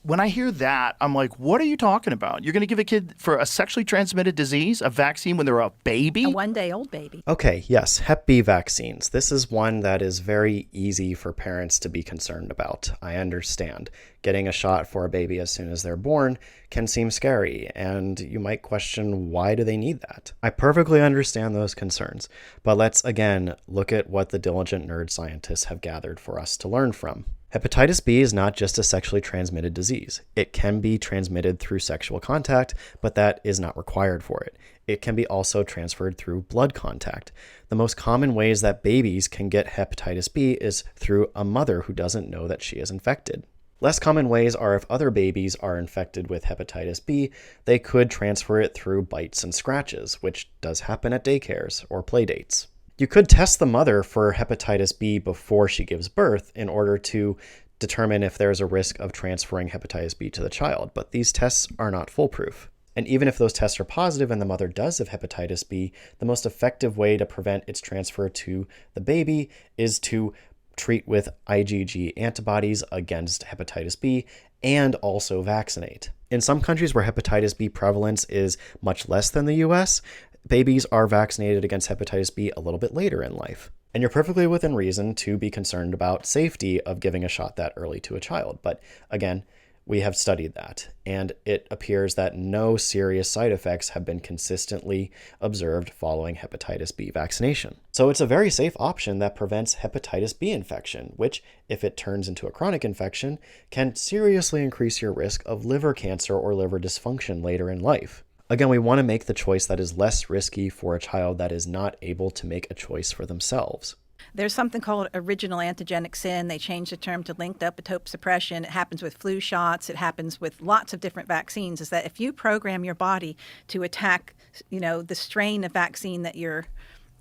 when I hear that, I'm like, what are you talking about? You're going to give a kid for a sexually transmitted disease a vaccine when they're a baby? A 1-day-old baby. Okay, yes, Hep B vaccines. This is one that is very easy for parents to be concerned about. I understand. Getting a shot for a baby as soon as they're born can seem scary, and you might question, why do they need that? I perfectly understand those concerns, but let's again look at what the diligent nerd scientists have gathered for us to learn from. Hepatitis B is not just a sexually transmitted disease. It can be transmitted through sexual contact, but that is not required for it. It can be also transferred through blood contact. The most common ways that babies can get hepatitis B is through a mother who doesn't know that she is infected. Less common ways are if other babies are infected with hepatitis B, they could transfer it through bites and scratches, which does happen at daycares or play dates. You could test the mother for hepatitis B before she gives birth in order to determine if there's a risk of transferring hepatitis B to the child, but these tests are not foolproof. And even if those tests are positive and the mother does have hepatitis B, the most effective way to prevent its transfer to the baby is to treat with IgG antibodies against hepatitis B and also vaccinate. In some countries where hepatitis B prevalence is much less than the US, babies are vaccinated against hepatitis B a little bit later in life. And you're perfectly within reason to be concerned about safety of giving a shot that early to a child. But again, we have studied that, and it appears that no serious side effects have been consistently observed following hepatitis B vaccination. So it's a very safe option that prevents hepatitis B infection, which, if it turns into a chronic infection, can seriously increase your risk of liver cancer or liver dysfunction later in life. Again, we want to make the choice that is less risky for a child that is not able to make a choice for themselves. There's something called original antigenic sin. They changed the term to linked epitope suppression. It happens with flu shots. It happens with lots of different vaccines, is that if you program your body to attack, the strain of vaccine that you're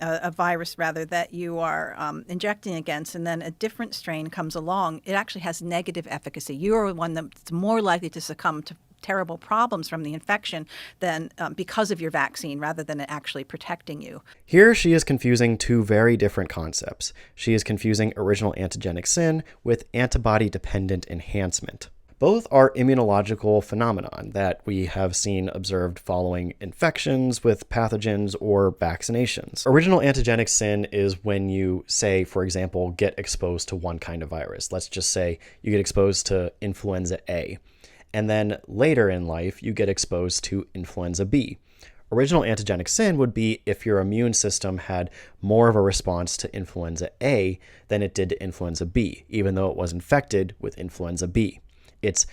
a virus rather that you are injecting against, and then a different strain comes along, it actually has negative efficacy. You are one that's more likely to succumb to terrible problems from the infection than because of your vaccine rather than it actually protecting you. Here she is confusing two very different concepts. She is confusing original antigenic sin with antibody-dependent enhancement. Both are immunological phenomenon that we have seen observed following infections with pathogens or vaccinations. Original antigenic sin is when you, say, for example, get exposed to one kind of virus. Let's just say you get exposed to influenza A. And then later in life, you get exposed to influenza B. Original antigenic sin would be if your immune system had more of a response to influenza A than it did to influenza B, even though it was infected with influenza B. It's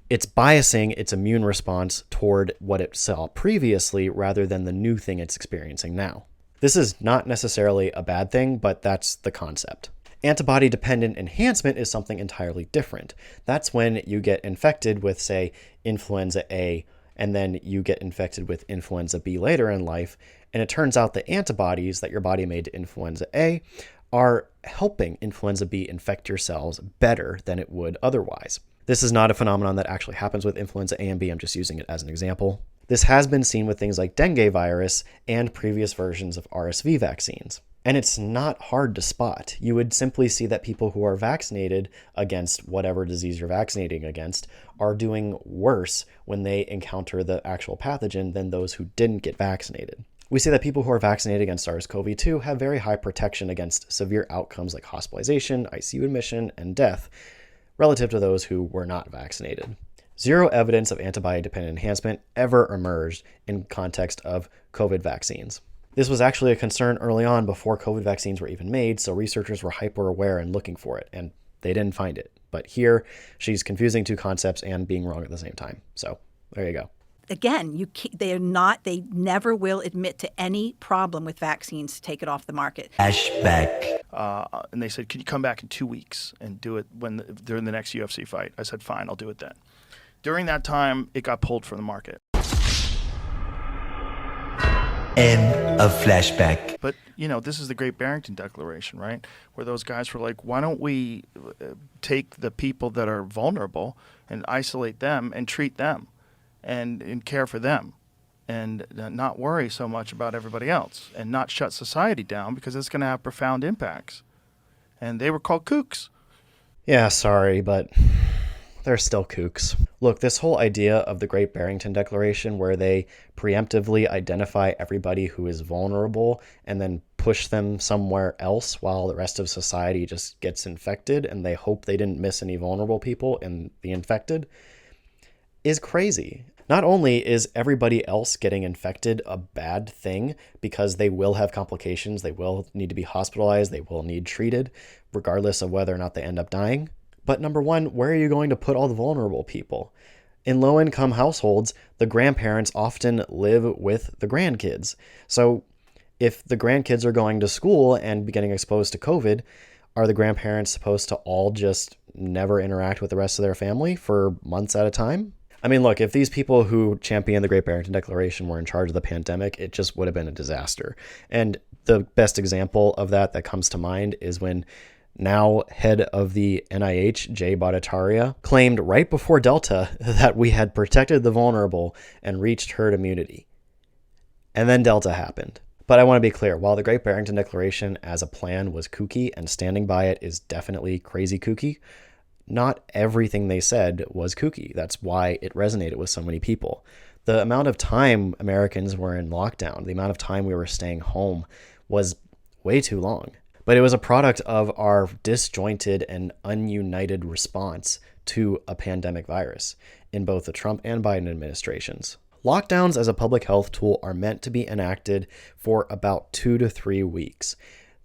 biasing its immune response toward what it saw previously rather than the new thing it's experiencing now. This is not necessarily a bad thing, but that's the concept. Antibody-dependent enhancement is something entirely different. That's when you get infected with, say, influenza A, and then you get infected with influenza B later in life, and it turns out the antibodies that your body made to influenza A are helping influenza B infect your cells better than it would otherwise. This is not a phenomenon that actually happens with influenza A and B. I'm just using it as an example. This has been seen with things like dengue virus and previous versions of RSV vaccines. And it's not hard to spot. You would simply see that people who are vaccinated against whatever disease you're vaccinating against are doing worse when they encounter the actual pathogen than those who didn't get vaccinated. We see that people who are vaccinated against SARS-CoV-2 have very high protection against severe outcomes like hospitalization, ICU admission, and death, relative to those who were not vaccinated. Zero evidence of antibody-dependent enhancement ever emerged in context of COVID vaccines. This was actually a concern early on before COVID vaccines were even made, so researchers were hyper aware and looking for it, and they didn't find it. But here, she's confusing two concepts and being wrong at the same time. So there you go. Again, they never will admit to any problem with vaccines to take it off the market. Flashback. And they said, "Can you come back in 2 weeks and do it during the next UFC fight?" I said, "Fine, I'll do it then." During that time, it got pulled from the market. End of flashback. But, this is the Great Barrington Declaration, right? Where those guys were like, why don't we take the people that are vulnerable and isolate them and treat them and care for them and not worry so much about everybody else and not shut society down because it's going to have profound impacts. And they were called kooks. Yeah, sorry, but they're still kooks. Look, this whole idea of the Great Barrington Declaration where they preemptively identify everybody who is vulnerable and then push them somewhere else while the rest of society just gets infected and they hope they didn't miss any vulnerable people in the infected is crazy. Not only is everybody else getting infected a bad thing because they will have complications, they will need to be hospitalized, they will need treated, regardless of whether or not they end up dying. But number one, where are you going to put all the vulnerable people? In low-income households, the grandparents often live with the grandkids. So if the grandkids are going to school and getting exposed to COVID, are the grandparents supposed to all just never interact with the rest of their family for months at a time? I mean, look, if these people who champion the Great Barrington Declaration were in charge of the pandemic, it just would have been a disaster. And the best example of that comes to mind is when now head of the NIH, Jay Bhattacharya, claimed right before Delta that we had protected the vulnerable and reached herd immunity. And then Delta happened. But I want to be clear, while the Great Barrington Declaration as a plan was kooky and standing by it is definitely crazy kooky, not everything they said was kooky. That's why it resonated with so many people. The amount of time Americans were in lockdown, the amount of time we were staying home was way too long. But it was a product of our disjointed and ununited response to a pandemic virus in both the Trump and Biden administrations. Lockdowns as a public health tool are meant to be enacted for about 2 to 3 weeks.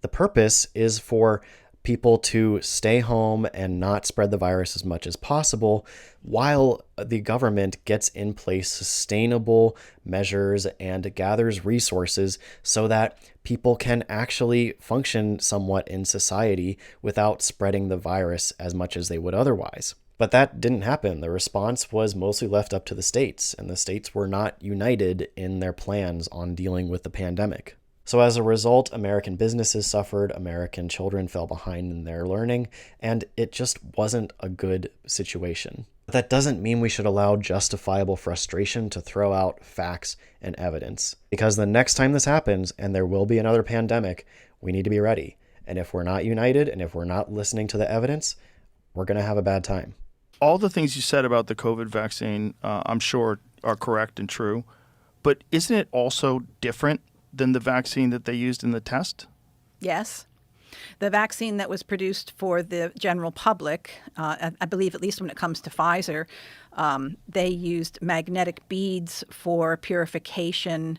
The purpose is for people to stay home and not spread the virus as much as possible while the government gets in place sustainable measures and gathers resources so that people can actually function somewhat in society without spreading the virus as much as they would otherwise. But that didn't happen. The response was mostly left up to the states, and the states were not united in their plans on dealing with the pandemic. So as a result, American businesses suffered, American children fell behind in their learning, and it just wasn't a good situation. But that doesn't mean we should allow justifiable frustration to throw out facts and evidence. Because the next time this happens, and there will be another pandemic, we need to be ready. And if we're not united, and if we're not listening to the evidence, we're going to have a bad time. All the things you said about the COVID vaccine, I'm sure are correct and true. But isn't it also different than the vaccine that they used in the test? Yes. The vaccine that was produced for the general public, I believe at least when it comes to Pfizer, they used magnetic beads for purification,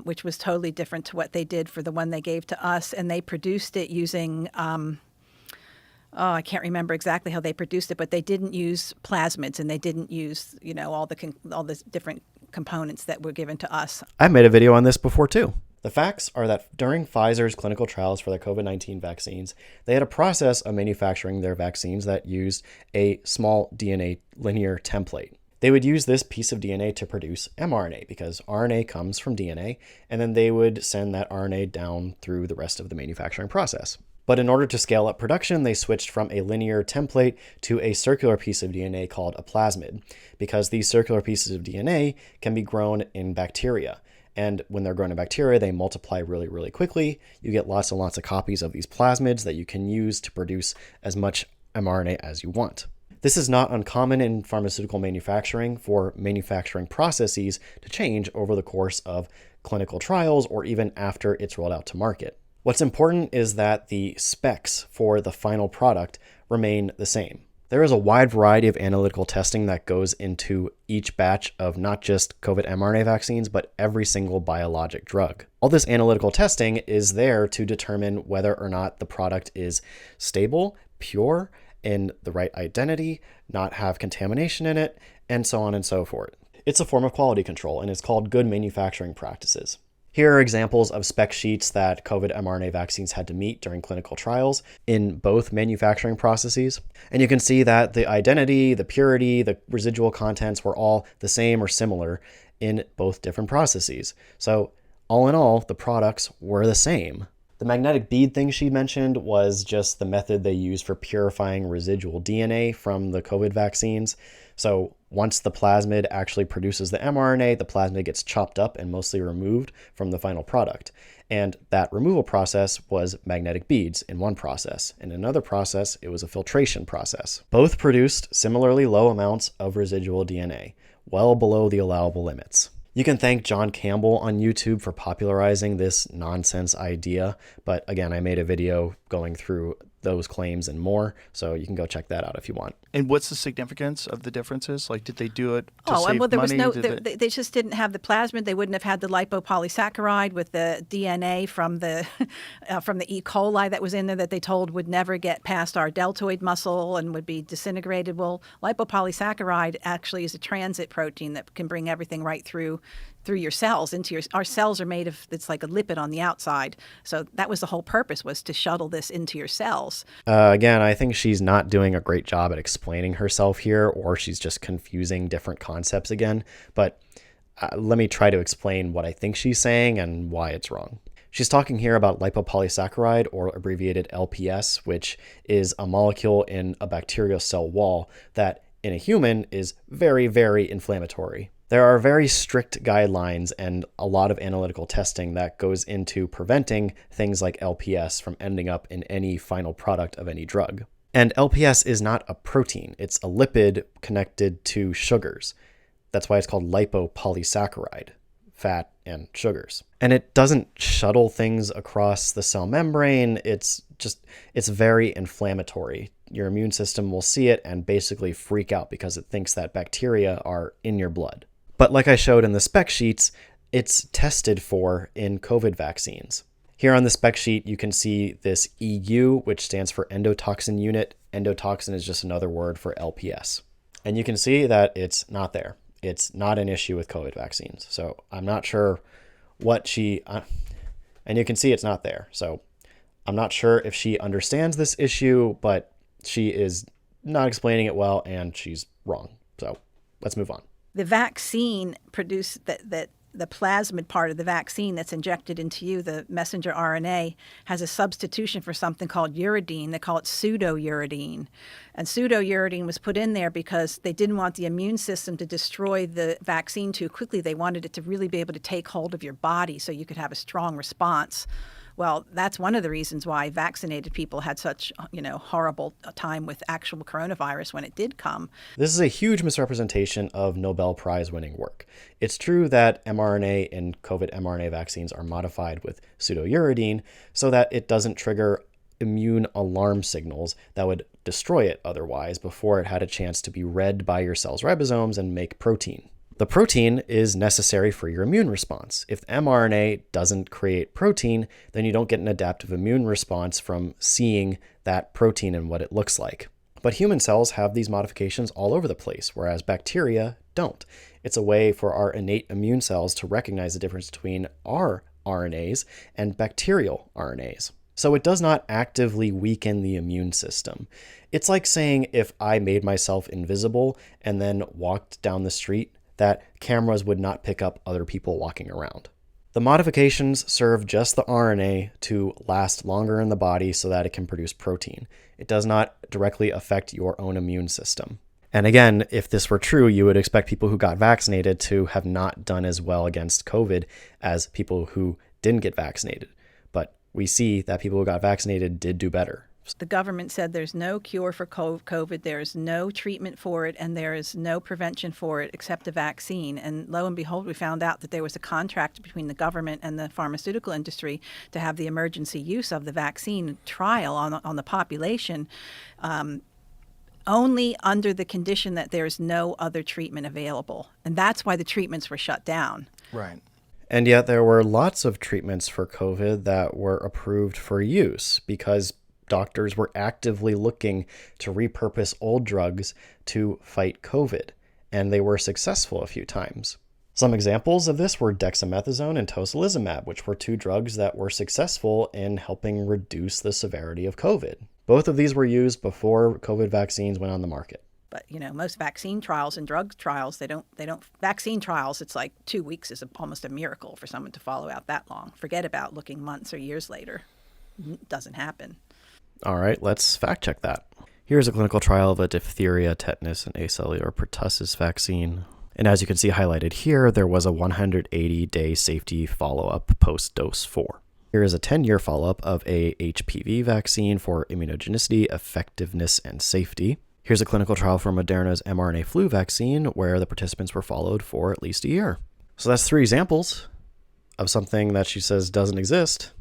which was totally different to what they did for the one they gave to us. And they produced it using, I can't remember exactly how they produced it, but they didn't use plasmids and they didn't use, all the different components that were given to us. I've made a video on this before too. The facts are that during Pfizer's clinical trials for their COVID-19 vaccines, they had a process of manufacturing their vaccines that used a small DNA linear template. They would use this piece of DNA to produce mRNA because RNA comes from DNA, and then they would send that RNA down through the rest of the manufacturing process. But in order to scale up production, they switched from a linear template to a circular piece of DNA called a plasmid, because these circular pieces of DNA can be grown in bacteria. And when they're grown in bacteria, they multiply really, really quickly. You get lots and lots of copies of these plasmids that you can use to produce as much mRNA as you want. This is not uncommon in pharmaceutical manufacturing for manufacturing processes to change over the course of clinical trials or even after it's rolled out to market. What's important is that the specs for the final product remain the same. There is a wide variety of analytical testing that goes into each batch of not just COVID mRNA vaccines, but every single biologic drug. All this analytical testing is there to determine whether or not the product is stable, pure, in the right identity, not have contamination in it, and so on and so forth. It's a form of quality control, and it's called good manufacturing practices. Here are examples of spec sheets that COVID mRNA vaccines had to meet during clinical trials in both manufacturing processes. And you can see that the identity, the purity, the residual contents were all the same or similar in both different processes. So all in all, the products were the same. The magnetic bead thing she mentioned was just the method they use for purifying residual DNA from the COVID vaccines. So once the plasmid actually produces the mRNA, the plasmid gets chopped up and mostly removed from the final product. And that removal process was magnetic beads in one process. In another process, it was a filtration process. Both produced similarly low amounts of residual DNA, well below the allowable limits. You can thank John Campbell on YouTube for popularizing this nonsense idea, but again, I made a video going through those claims and more, so you can go check that out if you want. And what's the significance of the differences? Like, did they do it to save and well, there money? was no. They just didn't have the plasmid. They wouldn't have had the lipopolysaccharide with the DNA from the E. coli that was in there that they told would never get past our deltoid muscle and would be disintegrated. Well, lipopolysaccharide actually is a transit protein that can bring everything right through your cells our cells are made of, it's like a lipid on the outside. So that was the whole purpose, was to shuttle this into your cells. Again, I think she's not doing a great job at explaining herself here, or she's just confusing different concepts again. But let me try to explain what I think she's saying and why it's wrong. She's talking here about lipopolysaccharide, or abbreviated LPS, which is a molecule in a bacterial cell wall that in a human is very, very inflammatory. There are very strict guidelines and a lot of analytical testing that goes into preventing things like LPS from ending up in any final product of any drug. And LPS is not a protein, it's a lipid connected to sugars. That's why it's called lipopolysaccharide, fat and sugars. And it doesn't shuttle things across the cell membrane, it's very inflammatory. Your immune system will see it and basically freak out because it thinks that bacteria are in your blood. But like I showed in the spec sheets, it's tested for in COVID vaccines. Here on the spec sheet, you can see this EU, which stands for endotoxin unit. Endotoxin is just another word for LPS. And you can see that it's not there. It's not an issue with COVID vaccines. So I'm not sure what and you can see it's not there. So I'm not sure if she understands this issue, but she is not explaining it well and she's wrong. So let's move on. The vaccine produced the plasmid part of the vaccine that's injected into you, the messenger RNA, has a substitution for something called uridine. They call it pseudo-uridine. And pseudo-uridine was put in there because they didn't want the immune system to destroy the vaccine too quickly. They wanted it to really be able to take hold of your body so you could have a strong response. Well, that's one of the reasons why vaccinated people had such, horrible time with actual coronavirus when it did come. This is a huge misrepresentation of Nobel Prize winning work. It's true that mRNA and COVID mRNA vaccines are modified with pseudo-uridine so that it doesn't trigger immune alarm signals that would destroy it otherwise before it had a chance to be read by your cell's ribosomes and make protein. The protein is necessary for your immune response. If mRNA doesn't create protein, then you don't get an adaptive immune response from seeing that protein and what it looks like. But human cells have these modifications all over the place, whereas bacteria don't. It's a way for our innate immune cells to recognize the difference between our RNAs and bacterial RNAs. So it does not actively weaken the immune system. It's like saying if I made myself invisible and then walked down the street, that cameras would not pick up other people walking around. The modifications serve just the RNA to last longer in the body so that it can produce protein. It does not directly affect your own immune system. And again, if this were true, you would expect people who got vaccinated to have not done as well against COVID as people who didn't get vaccinated. But we see that people who got vaccinated did do better. The government said there's no cure for COVID, there is no treatment for it, and there is no prevention for it except a vaccine. And lo and behold, we found out that there was a contract between the government and the pharmaceutical industry to have the emergency use of the vaccine trial on the population, only under the condition that there's no other treatment available. And that's why the treatments were shut down. Right. And yet there were lots of treatments for COVID that were approved for use because Doctors were actively looking to repurpose old drugs to fight COVID, and they were successful a few times. Some examples of this were dexamethasone and tocilizumab, which were two drugs that were successful in helping reduce the severity of COVID. Both of these were used before COVID vaccines went on the market. But, most vaccine trials and drug trials, vaccine trials, it's like 2 weeks is almost a miracle for someone to follow out that long. Forget about looking months or years later. It doesn't happen. All right, let's fact check that. Here's a clinical trial of a diphtheria, tetanus, and acellular pertussis vaccine. And as you can see highlighted here, there was a 180-day safety follow-up post-dose 4. Here is a 10-year follow-up of a HPV vaccine for immunogenicity, effectiveness, and safety. Here's a clinical trial for Moderna's mRNA flu vaccine where the participants were followed for at least a year. So that's 3 examples of something that she says doesn't exist.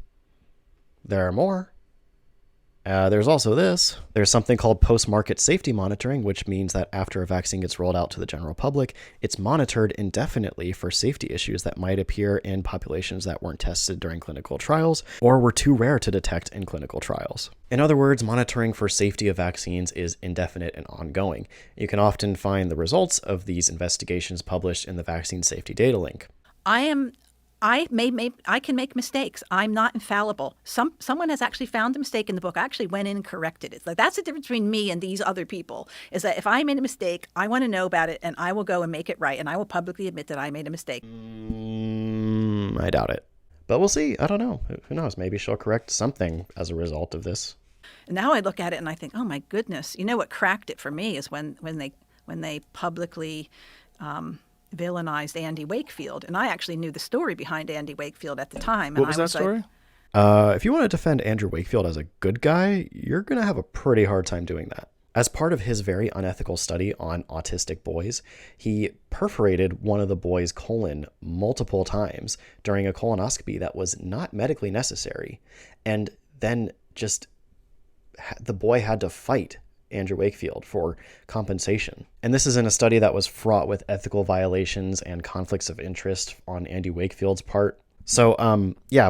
There are more. There's also this. There's something called post-market safety monitoring, which means that after a vaccine gets rolled out to the general public, it's monitored indefinitely for safety issues that might appear in populations that weren't tested during clinical trials or were too rare to detect in clinical trials. In other words, monitoring for safety of vaccines is indefinite and ongoing. You can often find the results of these investigations published in the Vaccine Safety Data link. I can make mistakes. I'm not infallible. Someone has actually found a mistake in the book. I actually went in and corrected it. Like, that's the difference between me and these other people, is that if I made a mistake, I want to know about it and I will go and make it right. And I will publicly admit that I made a mistake. I doubt it. But we'll see. I don't know. Who knows? Maybe she'll correct something as a result of this. And now I look at it and I think, oh my goodness. What cracked it for me is when they publicly villainized Andy Wakefield. And I actually knew the story behind Andy Wakefield at the time. And what was that story? If you want to defend Andrew Wakefield as a good guy, you're going to have a pretty hard time doing that. As part of his very unethical study on autistic boys, he perforated one of the boys' colon multiple times during a colonoscopy that was not medically necessary. And then the boy had to fight Andrew Wakefield for compensation. And this is in a study that was fraught with ethical violations and conflicts of interest on Andy Wakefield's part. So,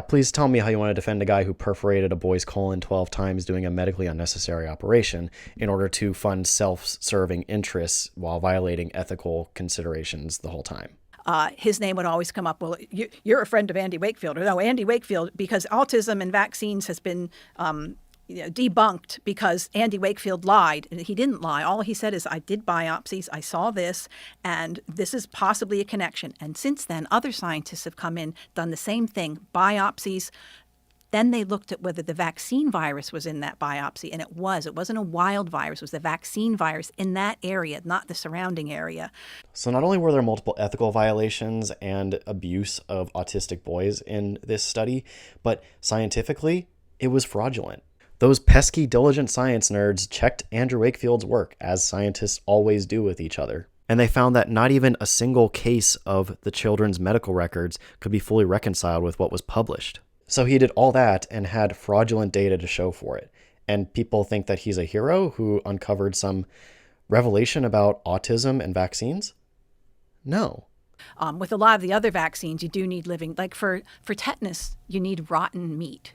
please tell me how you want to defend a guy who perforated a boy's colon 12 times doing a medically unnecessary operation in order to fund self-serving interests while violating ethical considerations the whole time. His name would always come up. Well, you're a friend of Andy Wakefield. Or no, Andy Wakefield, because autism and vaccines has been debunked because Andy Wakefield lied. And he didn't lie. All he said is, I did biopsies, I saw this, and this is possibly a connection. And since then, other scientists have come in, done the same thing, biopsies. Then they looked at whether the vaccine virus was in that biopsy, and it was. It wasn't a wild virus. It was the vaccine virus in that area, not the surrounding area. So not only were there multiple ethical violations and abuse of autistic boys in this study, but scientifically, it was fraudulent. Those pesky, diligent science nerds checked Andrew Wakefield's work, as scientists always do with each other. And they found that not even a single case of the children's medical records could be fully reconciled with what was published. So he did all that and had fraudulent data to show for it. And people think that he's a hero who uncovered some revelation about autism and vaccines? No. With a lot of the other vaccines, you do need living. Like for tetanus, you need rotten meat.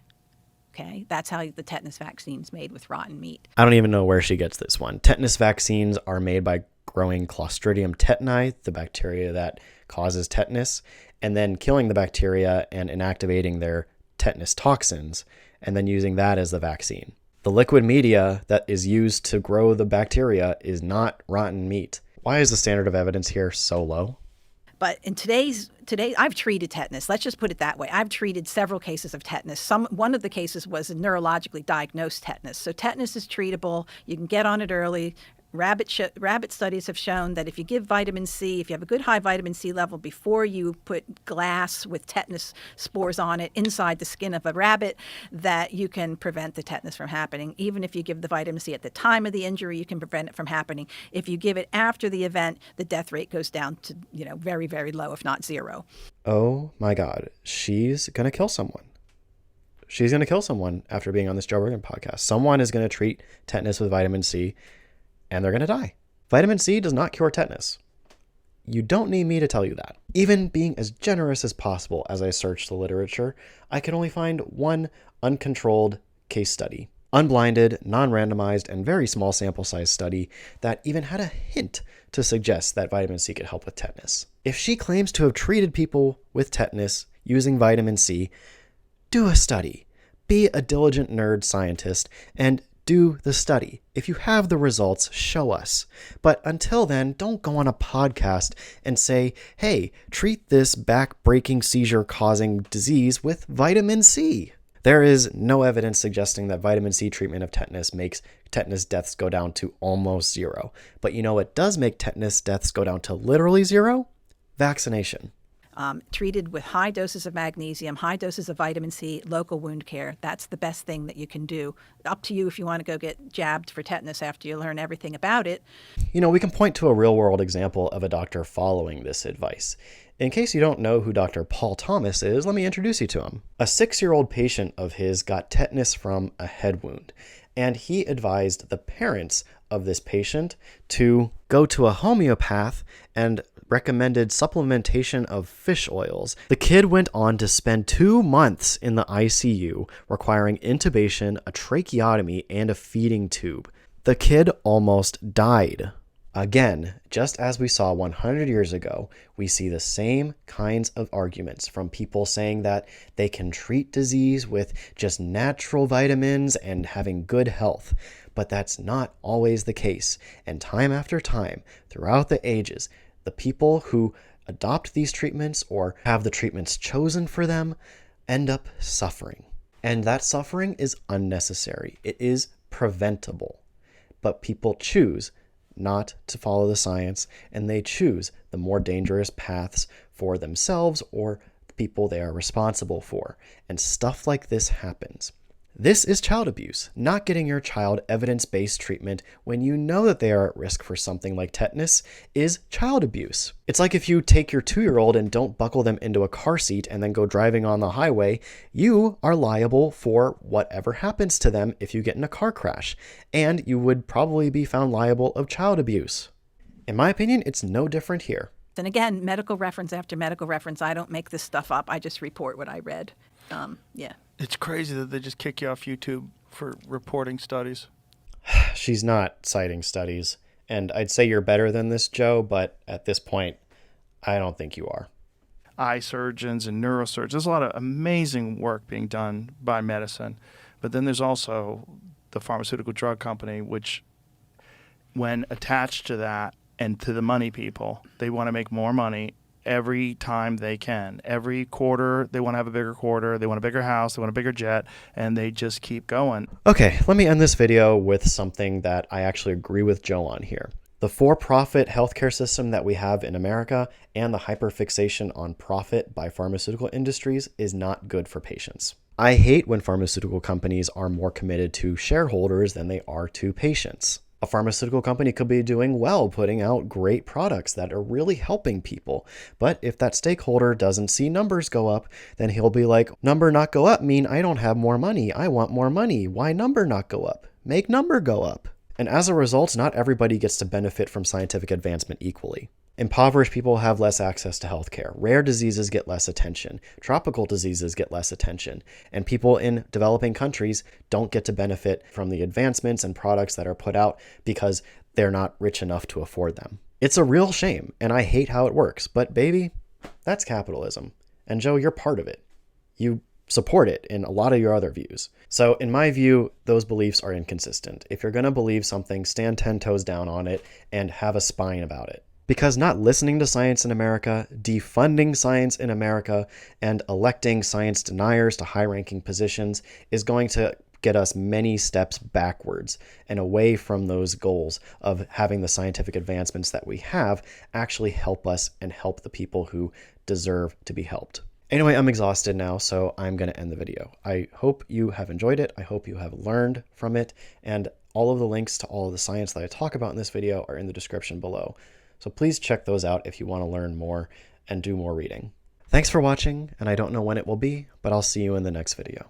Okay, that's how the tetanus vaccine's made, with rotten meat. I don't even know where she gets this one. Tetanus vaccines are made by growing Clostridium tetani, the bacteria that causes tetanus, and then killing the bacteria and inactivating their tetanus toxins, and then using that as the vaccine. The liquid media that is used to grow the bacteria is not rotten meat. Why is the standard of evidence here so low? But in today, I've treated tetanus. Let's just put it that way. I've treated several cases of tetanus. One of the cases was a neurologically diagnosed tetanus. So tetanus is treatable. You can get on it early. Rabbit studies have shown that if you give vitamin C, if you have a good high vitamin C level before you put glass with tetanus spores on it inside the skin of a rabbit, that you can prevent the tetanus from happening. Even if you give the vitamin C at the time of the injury, you can prevent it from happening. If you give it after the event, the death rate goes down to, very, very low, if not zero. Oh my God, she's going to kill someone. She's going to kill someone after being on this Joe Rogan podcast. Someone is going to treat tetanus with vitamin C, and they're going to die. Vitamin C does not cure tetanus. You don't need me to tell you that. Even being as generous as possible as I searched the literature, I could only find one uncontrolled case study. unblinded, non-randomized, and very small sample size study that even had a hint to suggest that vitamin C could help with tetanus. If she claims to have treated people with tetanus using vitamin C, do a study. Be a diligent nerd scientist and do the study. If you have the results, show us. But until then, don't go on a podcast and say, hey, treat this back-breaking seizure-causing disease with vitamin C. There is no evidence suggesting that vitamin C treatment of tetanus makes tetanus deaths go down to almost zero. But you know what does make tetanus deaths go down to literally zero? Vaccination. Treated with high doses of magnesium, high doses of vitamin C, local wound care. That's the best thing that you can do. Up to you if you want to go get jabbed for tetanus after you learn everything about it. You know, we can point to a real-world example of a doctor following this advice. In case you don't know who Dr. Paul Thomas is, let me introduce you to him. A 6-year-old patient of his got tetanus from a head wound, and he advised the parents of this patient to go to a homeopath and recommended supplementation of fish oils. The kid went on to spend 2 months in the ICU, requiring intubation, a tracheotomy, and a feeding tube. The kid almost died. Again, just as we saw 100 years ago, we see the same kinds of arguments from people saying that they can treat disease with just natural vitamins and having good health. But that's not always the case. And time after time, throughout the ages, the people who adopt these treatments or have the treatments chosen for them end up suffering. And that suffering is unnecessary. It is preventable. But people choose not to follow the science, and they choose the more dangerous paths for themselves or the people they are responsible for. And stuff like this happens. This is child abuse. Not getting your child evidence-based treatment when you know that they are at risk for something like tetanus is child abuse. It's like if you take your 2-year-old and don't buckle them into a car seat and then go driving on the highway, you are liable for whatever happens to them if you get in a car crash, and you would probably be found liable of child abuse. In my opinion, it's no different here. And again, medical reference after medical reference. I don't make this stuff up. I just report what I read. Yeah. It's crazy that they just kick you off YouTube for reporting studies. She's not citing studies, and I'd say you're better than this, Joe, but at this point, I don't think you are. Eye surgeons and neurosurgeons. There's a lot of amazing work being done by medicine, but then there's also the pharmaceutical drug company, which, when attached to that and to the money people, they want to make more money every time they can. Every quarter, they want to have a bigger quarter, they want a bigger house, they want a bigger jet, and they just keep going. Okay, let me end this video with something that I actually agree with Joe on here. The for-profit healthcare system that we have in America and the hyperfixation on profit by pharmaceutical industries is not good for patients. I hate when pharmaceutical companies are more committed to shareholders than they are to patients. A pharmaceutical company could be doing well, putting out great products that are really helping people. But if that stakeholder doesn't see numbers go up, then he'll be like, number not go up mean I don't have more money. I want more money. Why number not go up? Make number go up. And as a result, not everybody gets to benefit from scientific advancement equally. Impoverished people have less access to healthcare. Rare diseases get less attention. Tropical diseases get less attention. And people in developing countries don't get to benefit from the advancements and products that are put out because they're not rich enough to afford them. It's a real shame, and I hate how it works. But baby, that's capitalism. And Joe, you're part of it. You support it in a lot of your other views. So in my view, those beliefs are inconsistent. If you're going to believe something, stand 10 toes down on it and have a spine about it. Because not listening to science in America, defunding science in America, and electing science deniers to high-ranking positions is going to get us many steps backwards and away from those goals of having the scientific advancements that we have actually help us and help the people who deserve to be helped. Anyway, I'm exhausted now, so I'm going to end the video. I hope you have enjoyed it. I hope you have learned from it, and all of the links to all of the science that I talk about in this video are in the description below. So please check those out if you want to learn more and do more reading. Thanks for watching, and I don't know when it will be, but I'll see you in the next video.